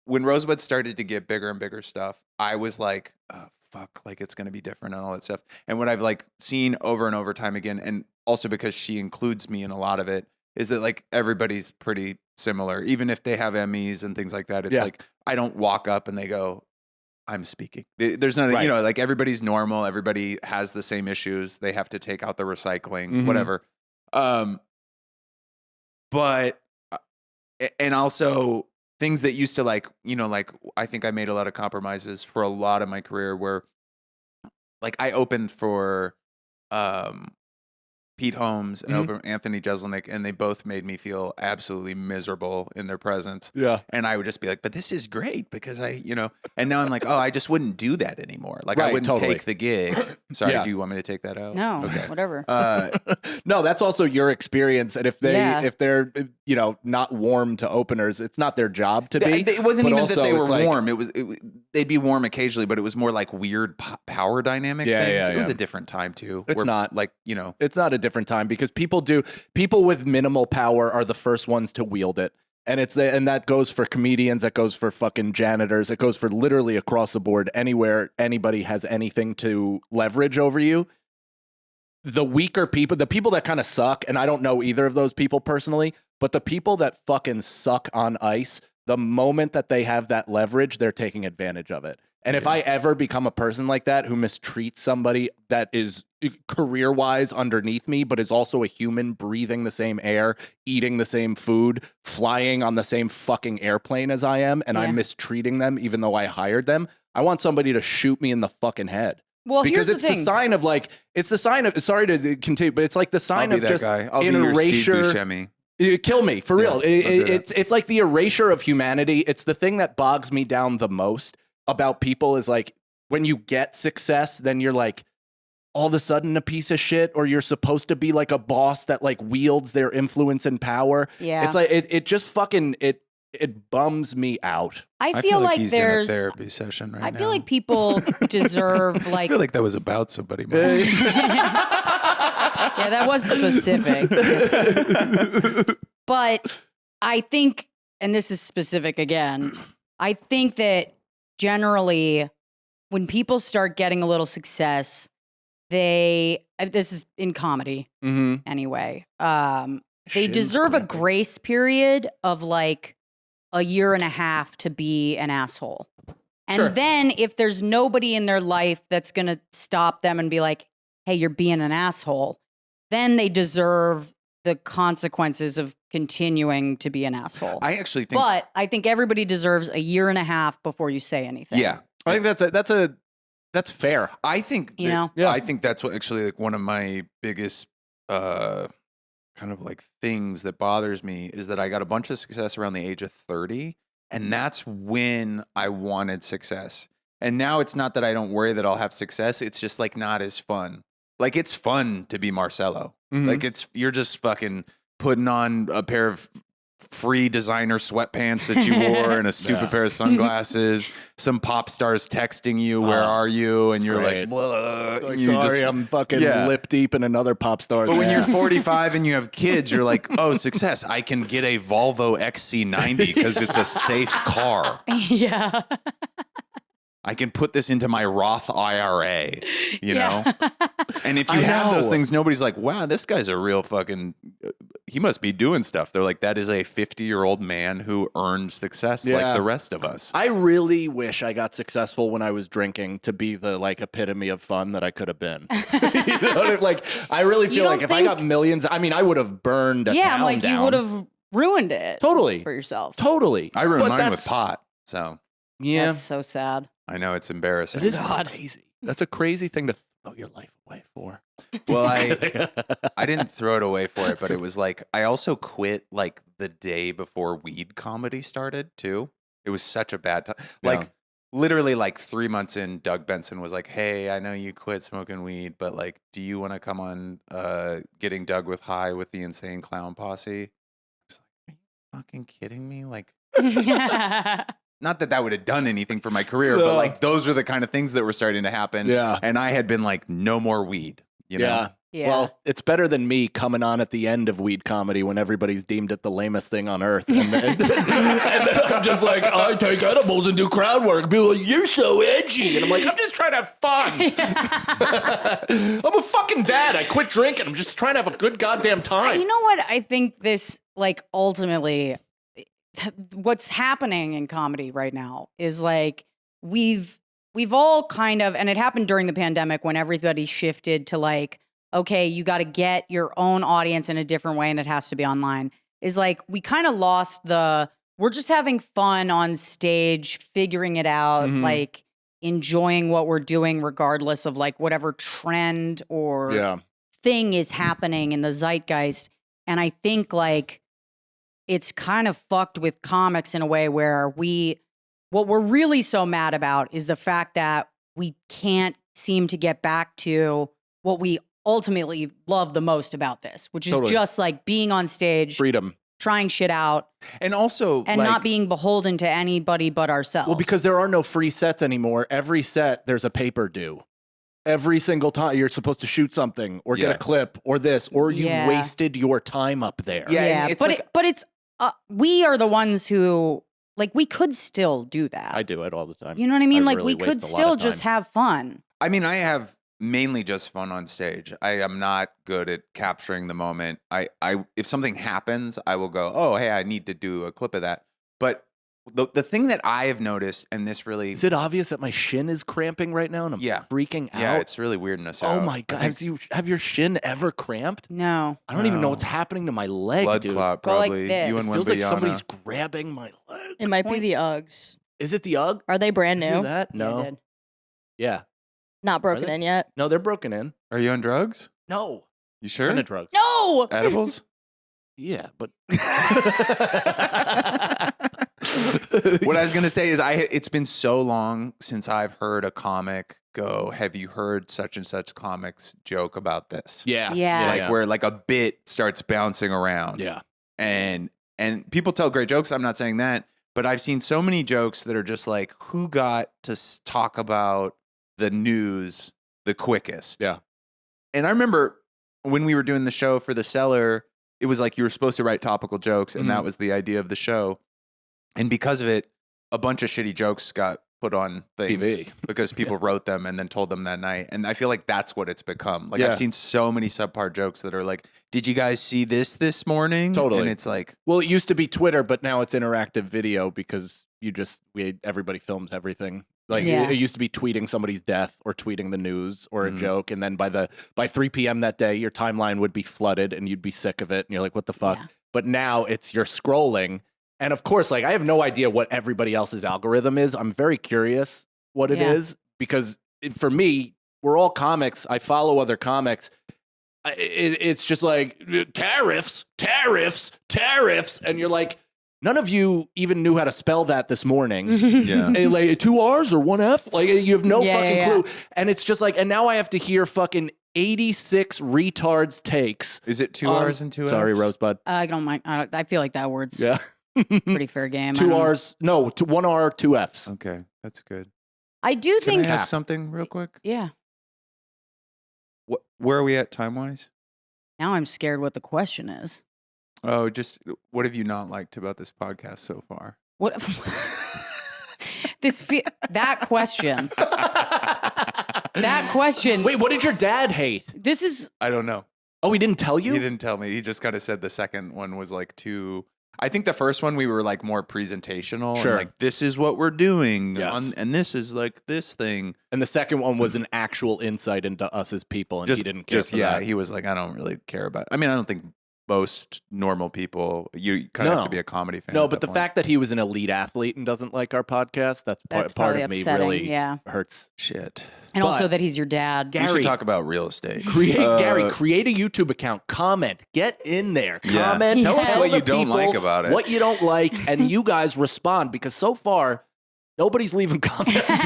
when Rosebud started to get bigger and bigger stuff, I was like, oh, fuck, it's going to be different and all that stuff. And what I've seen over and over time again, and also because she includes me in a lot of it, is that everybody's pretty similar. Even if they have Emmys and things like that, it's Yeah. I don't walk up and they go, I'm speaking. There's nothing, Right. everybody's normal. Everybody has the same issues. They have to take out the recycling, Mhm. whatever. But, and also things that used to I think I made a lot of compromises for a lot of my career where I opened for, Pete Holmes and Mhm. opened Anthony Jeselnik, and they both made me feel absolutely miserable in their presence. Yeah. And I would just be like, but this is great because and now I'm like, oh, I just wouldn't do that anymore. I Right, wouldn't totally. take the gig. Sorry, Yeah. do you want me to take that out? No, Okay. whatever. No, that's also your experience. And if Yeah. they're not warm to openers, it's not their job to be. It wasn't but even also that they were it's like- warm. They'd be warm occasionally, but it was more weird power dynamic Yeah, things. yeah, It was yeah. a different time too. It's where, not. It's It's not a different time because people with minimal power are the first ones to wield it. And and that goes for comedians, that goes for fucking janitors, it goes for literally across the board. Anywhere anybody has anything to leverage over you, the weaker people, the people that kind of suck, and I don't know either of those people personally, but the people that fucking suck on ice, the moment that they have that leverage, they're taking advantage of it. And if I ever become a person like that who mistreats somebody that is career-wise underneath me, but is also a human breathing the same air, eating the same food, flying on the same fucking airplane as I am, and Yeah. I'm mistreating them even though I hired them, I want somebody to shoot me in the fucking head. Well, Because here's it's the the thing. sign of sorry to continue, but it's like the sign I'll be of that just guy. I'll an be your Steve erasure. Buscemi. Kill me for real. Yeah, I'll do that. It's like the erasure of humanity. It's the thing that bogs me down the most about people is when you get success, then you're all of a sudden a piece of shit, or you're supposed to be like a boss that wields their influence and power. Yeah. It's it just fucking it bums me out. I feel like he's there's. in a therapy session right I now. feel like people deserve I feel like that was about somebody. Man. Yeah, that was specific. But I think, and this is specific again, I think that generally when people start getting a little success, this is in comedy Mm-hmm. anyway, they deserve a grace period of a year and a half to be an asshole. And Sure. then if there's nobody in their life that's going to stop them and be like, hey, you're being an asshole, then they deserve the consequences of continuing to be an asshole. I actually think. But I think everybody deserves a year and a half before you say anything. Yeah. I think that's fair. I think You know? Yeah. I think that's what actually like one of my biggest kind of like things that bothers me is that I got a bunch of success around the age of 30, and that's when I wanted success. And now it's not that I don't worry that I'll have success, it's just like not as fun. Like it's fun to be Marcello. Mhm. Like you're just fucking putting on a pair of free designer sweatpants that you wore and a stupid Yeah. pair of sunglasses. Some pop stars texting you, "Where Oh, are you?" And you're great. like, "Blah." Like, You sorry, just- I'm fucking Yeah. lip deep in another pop star's But when you're ass. 45 and you have kids, you're like, "Oh, success! I can get a Volvo XC90 because it's a safe car. Yeah. I can put this into my Roth IRA." You know. And if you I have those know. things, nobody's like, "Wow, this guy's a real fucking. He must be doing stuff." They're like, "That is a 50-year-old man who earned success Yeah. like the rest of us." I really wish I got successful when I was drinking to be the like epitome of fun that I could have been. You know what I mean? Like I really You feel like don't if I got millions, I mean, I would have burned a Yeah, town like you down. would have ruined it Totally, for yourself. totally. I ruined But mine with that's- pot, so Yeah, That's so sad. I know it's embarrassing. it is God. crazy. That's a crazy thing to throw your life away for. Well, I didn't throw it away for it, but it was like I also quit like the day before weed comedy started too. It was such a bad time. Like Yeah. literally like 3 months in, Doug Benson was like, "Hey, I know you quit smoking weed, but like, do you want to come on Getting Doug with High with the Insane Clown Posse?" I was like, "Are you fucking kidding me?" Like, not that would have done anything for my career, but No. like those are the kind of things that were starting to happen. Yeah. And I had been like, no more weed. You know? Yeah. Yeah. Well, it's better than me coming on at the end of weed comedy when everybody's deemed it the lamest thing on earth. And then, and then I'm just like, I take edibles and do crowd work. People are like, you're so edgy. And I'm like, I'm just trying to have fun. I'm a fucking dad. I quit drinking. I'm just trying to have a good goddamn time. You know what? I think this, like, ultimately, what's happening in comedy right now is like we've all kind of, and it happened during the pandemic when everybody shifted to like, okay, you got to get your own audience in a different way and it has to be online. Is like we kind of lost we're just having fun on stage, figuring it out, Mhm. like enjoying what we're doing, regardless of like whatever trend or Yeah. thing is happening in the zeitgeist. And I think like it's kind of fucked with comics in a way where what we're really so mad about is the fact that we can't seem to get back to what we ultimately love the most about this, which is Totally. just like being on stage, Freedom. trying shit out, And also, and like, not being beholden to anybody but ourselves. Well, because there are no free sets anymore. Every set, there's a paper due. Every single time you're supposed to shoot something or get Yeah. a clip or this, or you Yeah. wasted your time up there. Yeah, and yeah, it's but like- it's we are the ones who like we could still do that. I do it all the time. You know what I mean? I Like really we could waste a lot still of just time. have fun. I mean, I have mainly just fun on stage. I am not good at capturing the moment. I if something happens, I will go, "Oh, hey, I need to do a clip of that." But the thing that I have noticed, and this really, Is it obvious that my shin is cramping right now and I'm Yeah. freaking out? yeah, it's really weirding us out. Oh my I god! think Have your shin ever cramped? No. I don't even know No. what's happening to my leg, blood dude. clot, Go like probably. this. You It and feels like Wimbayana. somebody's grabbing my leg. It might be Point. the Uggs. Is it the UGG? Are they brand Did you hear new? that? Yeah, I No. did. Yeah. Not broken they? in yet. No, they're broken in. Are you on drugs? No. You sure? Kind of drugs. No. Edibles? Yeah, but What I was gonna say is, it's been so long since I've heard a comic go, "Have you heard such and such comics joke about this?" Yeah. Yeah. Like where like a bit starts bouncing around. Yeah. And people tell great jokes. I'm not saying that, but I've seen so many jokes that are just like, who got to talk about the news the quickest? Yeah. And I remember when we were doing the show for The Cellar, it was like you were supposed to write topical jokes, and that was the idea of the show. And because of it, a bunch of shitty jokes got put on things TV. because people wrote them and then told them that night. And I feel like that's what it's become. Like Yeah. I've seen so many subpar jokes that are like, "Did you guys see this morning?" Totally. And it's like, Well, it used to be Twitter, but now it's interactive video because everybody films everything Like Yeah. it used to be tweeting somebody's death or tweeting the news or a joke, and then by 3 p.m. that day, your timeline would be flooded, and you'd be sick of it, and you're like, "What the fuck?" Yeah. But now you're scrolling, and of course, like I have no idea what everybody else's algorithm is. I'm very curious what it Yeah. is because for me, we're all comics. I follow other comics. It's just like tariffs, and you're like, none of you even knew how to spell that this morning. Yeah. Like 2 R's or 1 F? Like you have no fucking Yeah. clue. And it's just like, and now I have to hear fucking 86 retards takes. Is it 2 R's and 2 F's? Sorry, Rosebud. I don't mind. I feel like that word's Yeah. pretty fair game. 2 R's. No, 1 R, 2 F's. Okay, that's good. I do Can think. I ask something real quick? Yeah. Where are we at time-wise? Now I'm scared what the question is. Oh, just what have you not liked about this podcast so far? What? That question. That question. Wait, what did your dad hate? This is. I don't know. Oh, he didn't tell you? He didn't tell me. He just kind of said the second one was like too. I think the first one we were like more presentational. Sure. And like this is what we're doing, Yes. and this is like this thing. And the second one was an actual insight into us as people, and he didn't care for yeah. that. He was like, I don't really care about. I mean, I don't think most normal people. You kind of have No. to be a comedy fan. No, at but that the point. fact that he was an elite athlete and doesn't like our podcast, that's That's part probably of me upsetting. really Yeah. hurts. Shit. And also But- that he's your dad. We Gary, should talk about real estate. Gary, create a YouTube account. Comment. Get in there. Yeah. Comment. Tell us Tell what the you don't people like about it. What you don't like, and you guys respond because so far nobody's leaving comments,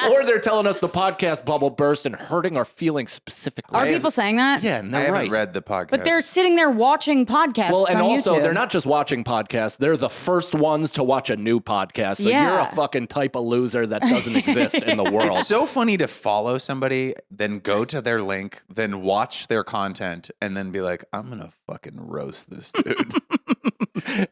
or they're telling us the podcast bubble burst and hurting our feelings specifically. Are people saying that? Yeah, and I they're haven't right. read the podcast, But they're sitting there watching podcasts Well, and on also YouTube. they're not just watching podcasts; they're the first ones to watch a new podcast. So you're Yeah. a fucking type of loser that doesn't exist in the world. It's so funny to follow somebody, then go to their link, then watch their content, and then be like, I'm gonna fucking roast this dude.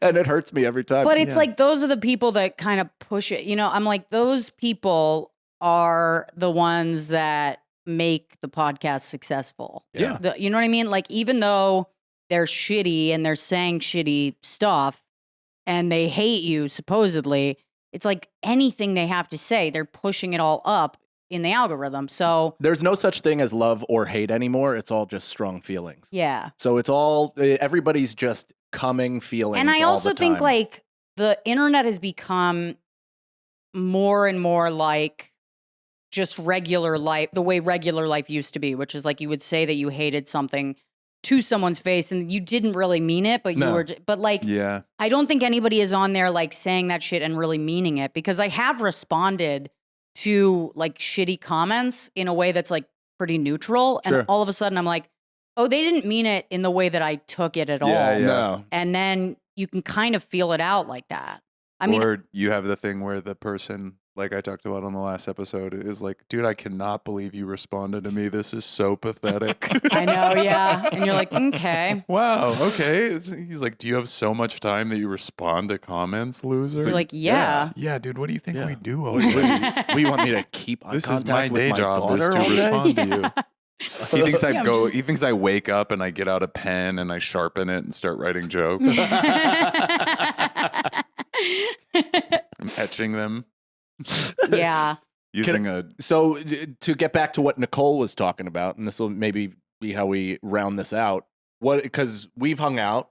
And it hurts me every time. But it's like those are the people that kind of push it. You know, I'm like, those people are the ones that make the podcast successful. Yeah. You know what I mean? Like, even though they're shitty and they're saying shitty stuff and they hate you, supposedly, it's like anything they have to say, they're pushing it all up in the algorithm. So, there's no such thing as love or hate anymore. It's all just strong feelings. yeah. So it's all everybody's just coming feelings. And I all also the think time. like the internet has become more and more like just regular life, the way regular life used to be, which is like you would say that you hated something to someone's face and you didn't really mean it, but you No. were, but like, Yeah. I don't think anybody is on there like saying that shit and really meaning it, because I have responded to like shitty comments in a way that's like pretty neutral. Sure. And all of a sudden I'm like, oh, they didn't mean it in the way that I took it at all. Yeah, yeah. No. And then you can kind of feel it out like that. I mean, or you have the thing where the person, like I talked about on the last episode, is like, dude, I cannot believe you responded to me. This is so pathetic. I know, yeah. And you're like, okay. Wow, okay. He's like, do you have so much time that you respond to comments, loser? You're like, yeah. yeah, dude, what do you think Yeah. we do all day? What, you want me to keep eye This is contact my with day my job, is daughter to all day? respond to you. He thinks Yeah, I'm just- he thinks I wake up and I get out a pen and I sharpen it and start writing jokes. I'm etching them Yeah. using a So to get back to what Nicole was talking about, and this will maybe be how we round this out. Because we've hung out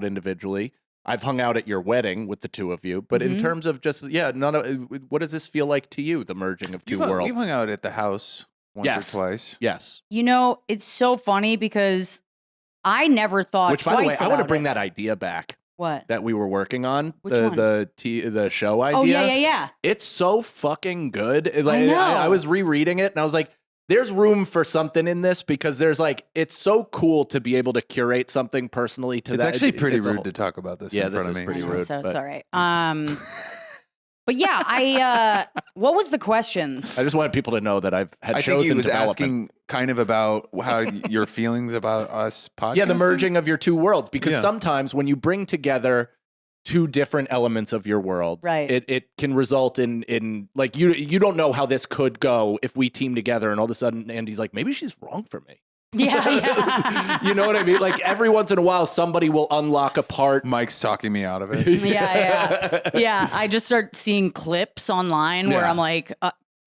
individually. I've hung out at your wedding with the two of you, but in Mhm. terms of just what does this feel like to you? The merging of 2 worlds. You've hung out at the house once Yes. or twice. Yes. You know, it's so funny because I never thought Which, by the way, twice I want to about bring it. that idea back What? that we were working on. Which the one? the show idea. Oh, yeah. It's so fucking good. Like, know. I was rereading it and I was like, there's room for something in this because there's like, it's so cool to be able to curate something personally to It's that. actually pretty It's a rude whole- to talk about this Yeah, in this front of is me. pretty I know, rude, so but sorry. But yeah, what was the question? I just wanted people to know that I've had I shows think he in was development. asking kind of about how your feelings about us podcasting. Yeah, the merging of your 2 worlds. Because Yeah. sometimes when you bring together 2 different elements of your world, Right. it can result in like you don't know how this could go if we team together and all of a sudden Andy's like, maybe she's wrong for me. Yeah. You know what I mean? Like every once in a while, somebody will unlock a part. Mike's talking me out of it. Yeah. I just start seeing clips online where Yeah. I'm like,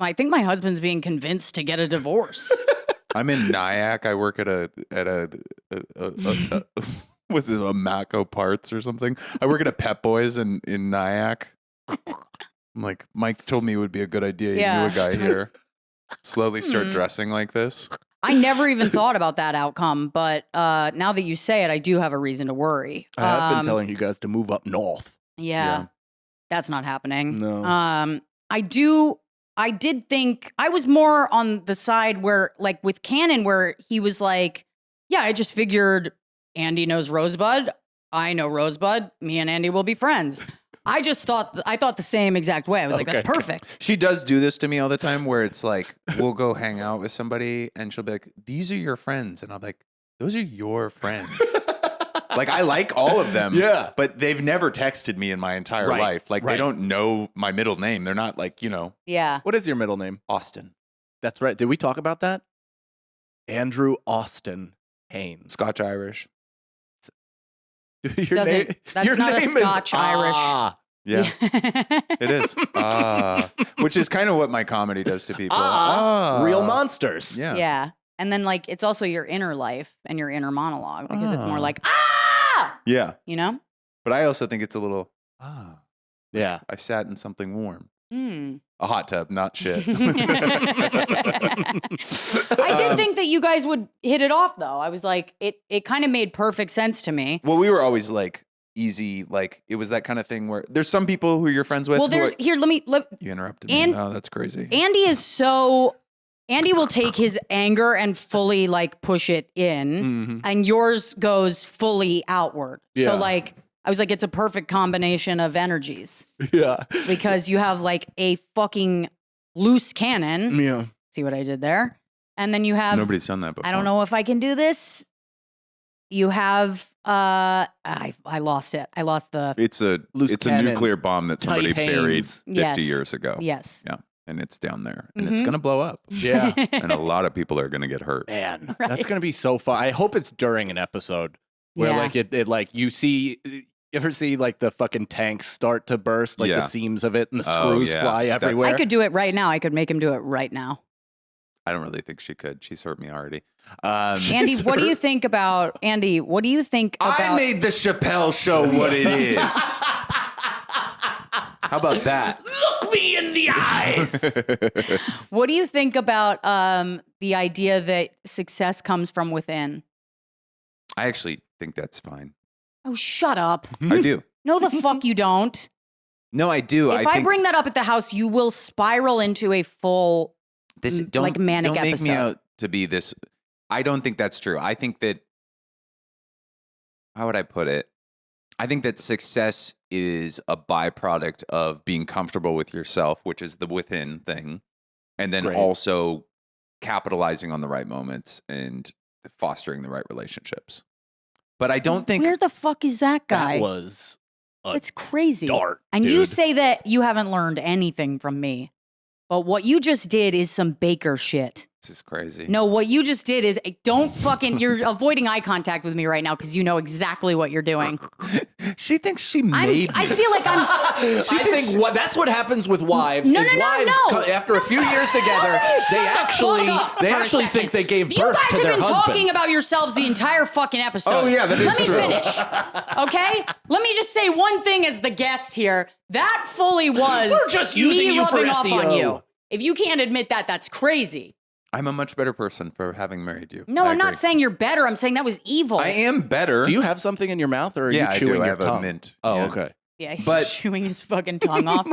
I think my husband's being convinced to get a divorce. I'm in Nyack. I work at a what's it, a Mako Parts or something. I work at a Pep Boys in Nyack. I'm like, Mike told me it would be a good idea. He knew a guy here. Slowly start dressing like this. I never even thought about that outcome, but now that you say it, I do have a reason to worry. I have been telling you guys to move up north. Yeah, that's not happening. No. I did think I was more on the side where, like with Cannon, where he was like, yeah, I just figured Andy knows Rosebud. I know Rosebud. Me and Andy will be friends. I thought the same exact way. I was like, that's perfect. She does do this to me all the time where it's like, we'll go hang out with somebody and she'll be like, these are your friends. And I'm like, those are your friends. Like, I like all of them. Yeah. But they've never texted me in my entire life. Like, they don't know my middle name. They're not like, Yeah. What is your middle name? Austin. That's right. Did we talk about that? Andrew Austin Haynes. Scotch Irish. That's not a Scotch Irish. Yeah, it is. Which is kind of what my comedy does to people. Real monsters. Yeah. Yeah. And then like it's also your inner life and your inner monologue because it's more like Yeah. you know? But I also think it's a little Yeah. I sat in something warm. Mm. A hot tub, not shit. I did think that you guys would hit it off though. I was like, it kind of made perfect sense to me. Well, we were always like easy, like it was that kind of thing where there's some people who you're friends with. Well, you interrupted me. Oh, that's crazy. Andy will take his anger and fully like push it in, and yours goes fully outward. Yeah. So like, I was like, it's a perfect combination of energies. Yeah. Because you have like a fucking loose cannon. Yeah. See what I did there? And then you have Nobody's done that before. I don't know if I can do this. You have I lost it. I lost the It's a cannon. nuclear bomb that somebody Tight buried Haynes. 50 Yes. years ago. yes. Yeah. And it's down there. And it's gonna blow up. Yeah. And a lot of people are gonna get hurt. Man, Right. that's gonna be so fun. I hope it's during an episode where Yeah. like it like you see. You ever see like the fucking tanks start to burst, like Yeah. the seams of it and the Oh, screws yeah. fly That's- everywhere? I could do it right now. I could make him do it right now. I don't really think she could. She's hurt me already. Andy, what do you think about I made the Chappelle show what it is. How about that? Look me in the eyes. what do you think about the idea that success comes from within? I actually think that's fine. Oh, shut up. I do. No, the fuck you don't. No, I do. If I think bring that up at the house, you will spiral into a full this don't like manic don't make me episode. out to be this. I don't think that's true. I think that. How would I put it? I think that success is a byproduct of being comfortable with yourself, which is the within thing, and then Great. also capitalizing on the right moments and fostering the right relationships. But I don't think Where the fuck is that guy? That was a It's crazy. dart, And you dude. say that you haven't learned anything from me. But what you just did is some Baker shit. this is crazy. No, what you just did is don't fucking, you're avoiding eye contact with me right now because you know exactly what you're doing. She thinks she made. I feel like I'm. I think that's what happens with wives. No, is no, no, wives no. After a few years together, they actually think they gave You birth guys to have their been husbands. talking about yourselves the entire fucking episode. Oh, yeah, that is Let me true. finish. Okay? Let me just say one thing as the guest here. That fully was We're just using me you for rubbing off on SEO. you. If you can't admit that, that's crazy. I'm a much better person for having married you. No, I I'm not agree. saying you're better. I'm saying that was evil. I am better. Do you have something in your mouth, or are Yeah, you I chewing do. I your have a tongue? mint. Oh, Yeah. okay. Yeah, he's But- chewing his fucking tongue off.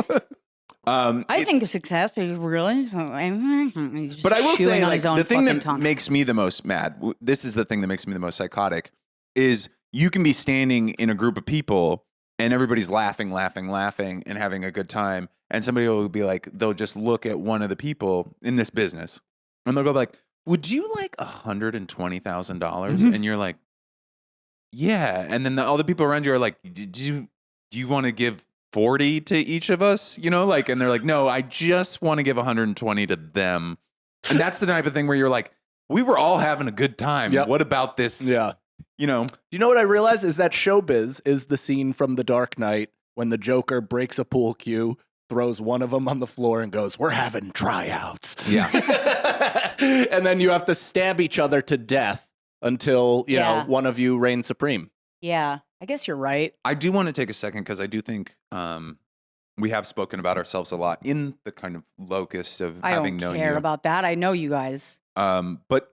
I think success is really. He's just But I will chewing say, on like, his own the thing fucking that tongue. makes me the most mad, this is the thing that makes me the most psychotic, is you can be standing in a group of people and everybody's laughing, and having a good time. And somebody will be like, they'll just look at one of the people in this business and they'll go like, would you like $120,000? And you're like, yeah. And then all the people around you are like, do you want to give 40 to each of us? You know, like, and they're like, no, I just want to give 120 to them. And that's the type of thing where you're like, we were all having a good time. Yep. What about this? Yeah. You know, Do you know what I realized is that Showbiz is the scene from The Dark Knight when the Joker breaks a pool cue, throws one of them on the floor and goes, "We're having tryouts." Yeah. And then you have to stab each other to death until, you know, one of you reigns supreme. Yeah, I guess you're right. I do want to take a second because I do think we have spoken about ourselves a lot in the kind of locus of I having don't known care you. about that. I know you guys. But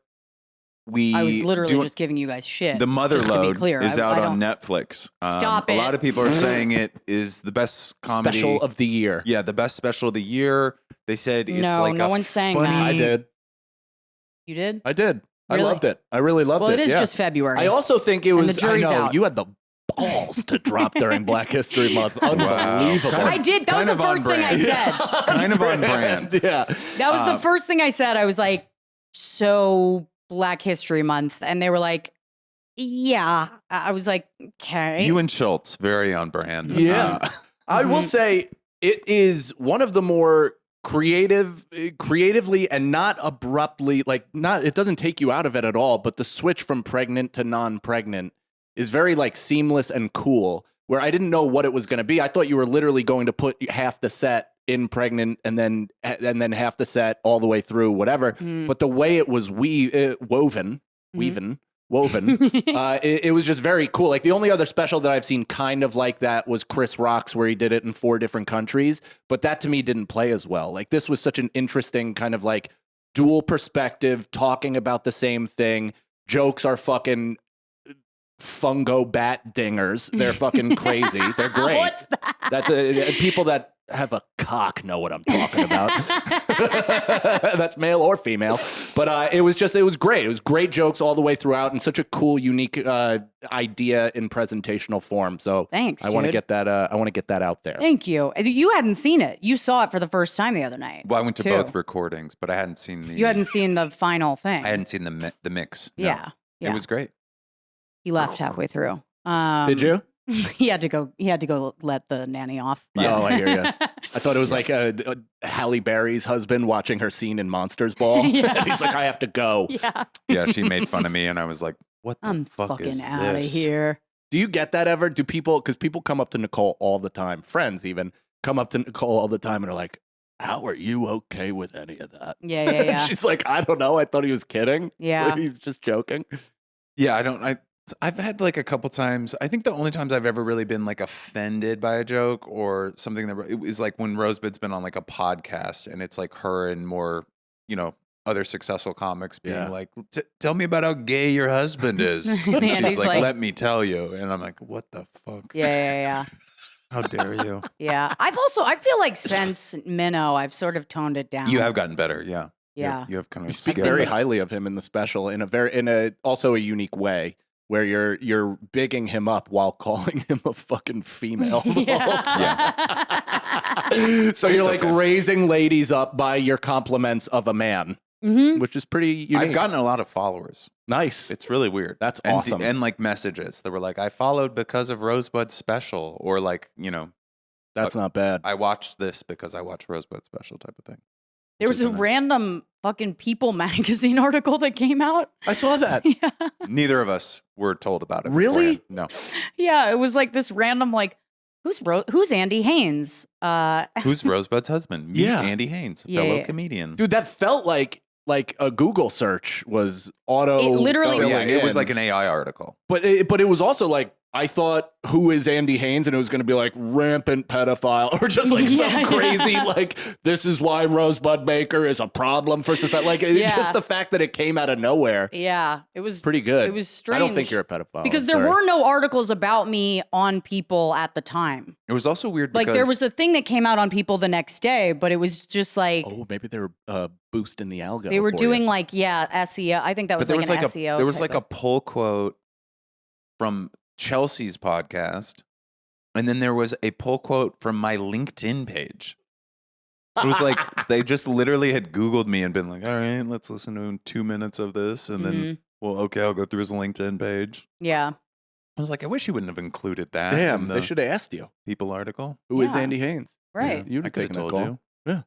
I was literally just giving you guys shit. The Mother just to be Lode clear. is out I on don't- Netflix. Stop A it. lot of people are saying it is the best comedy. Special of the year. Yeah, the best special of the year. They said it's No, like no a one's saying funny. that. I did. You did? I did. I Really? loved it. I really loved Well, it. it is yeah. just February. I also think it And was, the jury's I know, out. you had the balls to drop during Black History Month. Unbelievable. Kind of- I did. That was kind the of on first thing I brand. said. Kind of on brand. Yeah. That was the first thing I said. I was like, so Black History Month. And they were like, yeah. I was like, okay. You and Schultz, very on brand. Yeah. I will say it is one of the more creatively and not abruptly, like not, it doesn't take you out of it at all, but the switch from pregnant to non-pregnant is very like seamless and cool, where I didn't know what it was going to be. I thought you were literally going to put half the set in pregnant and then half the set all the way through whatever. But the way it was woven, it was just very cool. Like the only other special that I've seen kind of like that was Chris Rock's, where he did it in 4 different countries. But that to me didn't play as well. Like this was such an interesting kind of like dual perspective, talking about the same thing. Jokes are fucking fungo bat dingers. They're fucking crazy. They're great. What's that? That's people that have a cock know what I'm talking about. That's male or female. But it was great. It was great jokes all the way throughout, and such a cool, unique idea in presentational form. So Thanks, I want to dude. get that. I want to get that out there. Thank you. You hadn't seen it. You saw it for the first time the other night. Well, I went to too. both recordings, but I hadn't seen the. You hadn't seen the final thing. I hadn't seen the mix. No. Yeah. It was great. He left halfway through. Did you? He had to go let the nanny off. Yeah. Oh, I hear you. I thought it was like Halle Berry's husband watching her scene in Monsters Ball. Yeah. And he's like, I have to go. Yeah. Yeah, she made fun of me, and I was like, "What the I'm fuck fucking is out of this?" here. Do you get that ever? Do people, because people come up to Nicole all the time, friends even, come up to Nicole all the time and are like, how are you okay with any of that? Yeah. She's like, I don't know. I thought he was kidding. Yeah. He's just joking. Yeah, I've had like a couple times. I think the only times I've ever really been like offended by a joke or something it was like when Rosebud's been on like a podcast and it's like her and more, other successful comics being Yeah. like, tell me about how gay your husband is. And And she's he's like, like- let me tell you. And I'm like, what the fuck? Yeah. How dare you? Yeah. I feel like since Minnow, I've sort of toned it down. You have gotten better. Yeah. Yeah. You have kind of You speak scaled very it. highly of him in the special in a also a unique way, where you're bigging him up while calling him a fucking female. the whole time. So you're like raising ladies up by your compliments of a man, Mm-hmm. which is pretty unique. I've gotten a lot of followers. Nice. It's really weird. That's and, awesome. And like messages that were like, I followed because of Rosebud's special, or like, That's not bad. I watched this because I watched Rosebud's special type of thing. There was a random fucking People magazine article that came out. I saw that. Yeah. Neither of us were told about it. Really? beforehand. No. Yeah. It was like this random, like, who's Andy Haynes? Who's Rosebud's husband? Meet Yeah. Andy Haynes, Yeah, fellow yeah. comedian. Dude, that felt like a Google search was auto. It literally- Oh, yeah, filling it was in. like an AI article. But it was also like, I thought, who is Andy Haynes? And it was going to be like rampant pedophile or just like Yeah, some crazy, like, this is why Rosebud Baker is a problem for society. Like, Yeah. just the fact that it came out of nowhere. Yeah. It was Pretty good. It was strange. I don't think you're a pedophile. because I'm there sorry. were no articles about me on People at the time. It was also weird Like because there was a thing that came out on People the next day, but it was just like Oh, maybe they were boosting the algo. they were for doing you. like SEO. I think that was but there like was an like SEO. there was type like a of- pull quote from Chelsea's podcast, and then there was a pull quote from my LinkedIn page. It was like they just literally had Googled me and been like, all right, let's listen to 2 minutes of this. And then, well, okay, I'll go through his LinkedIn page. Yeah. I was like, I wish you wouldn't have included that Damn, in the they should have asked you. People article. Who is Yeah. Andy Haynes? Right. You'd I have could have taken a told call. you. Yeah.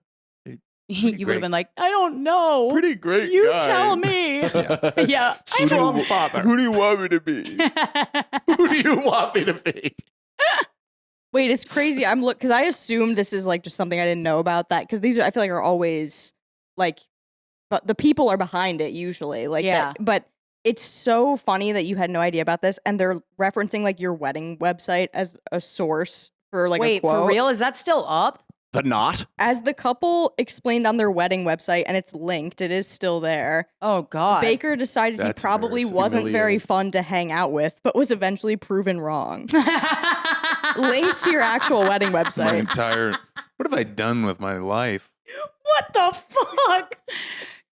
you would great. have been like, I don't know. Pretty great You guy. tell me. Yeah. Strong father. Who do you want me to be? Who do you want me to be? Wait, it's crazy. I'm because I assumed this is like just something I didn't know about that because these are I feel like are always like, but the people are behind it usually. Like, Yeah. but it's so funny that you had no idea about this, and they're referencing like your wedding website as a source for like a Wait, quote. for real? Is that still up? The knot? As the couple explained on their wedding website, and it's linked, it is still there. Oh, God. Baker decided That's he probably embarrassing. wasn't very Humiliating. fun to hang out with, but was eventually proven wrong. Linked to your actual wedding My website. entire. What have I done with my life? What the fuck?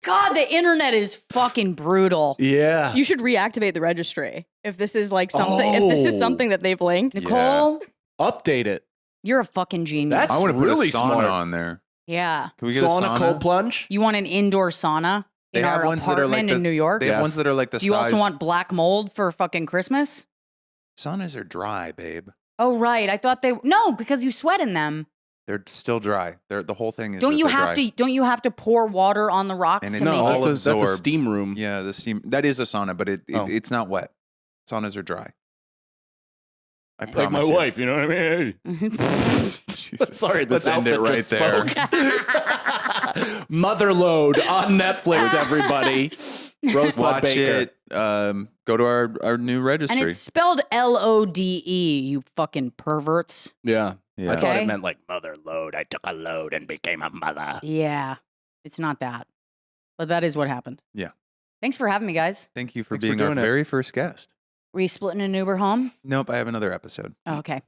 God, the internet is fucking brutal. Yeah. You should reactivate the registry if this is like something. If this is Oh. something that they've linked. Nicole, Update it. you're a fucking genius. That's I want to really put a sauna smart. on there. yeah. Can we get Sauna, a sauna? cold plunge? You want an indoor sauna They in have our ones that are like apartment the- in New York? They have Yes. ones that are like the Do you size. also want black mold for fucking Christmas? Saunas are dry, babe. Oh, right. I thought they no, because you sweat in them. They're still dry. The whole thing is. Don't that you they're have dry. to? Don't you have to pour water on the rocks And to it's make all it? that's a absorbed. steam room. Yeah, the steam. That is a sauna, but Oh. it's not wet. Saunas are dry. I Like promise my you. wife, you know what I mean? Jesus. Sorry, this Let's end it outfit right just there. spoke. Mother Lode on Netflix, everybody. Rosebud Watch Baker. it. Go to our new registry. And it's spelled Lode. You fucking perverts. Yeah. yeah. I thought Okay. it meant like mother load. I took a load and became a mother. Yeah, it's not that, but that is what happened. Yeah. Thanks for having me, guys. Thank you for Thanks for being our doing it. very first guest. Were you splitting an Uber home? Nope, I have another episode. Oh, okay.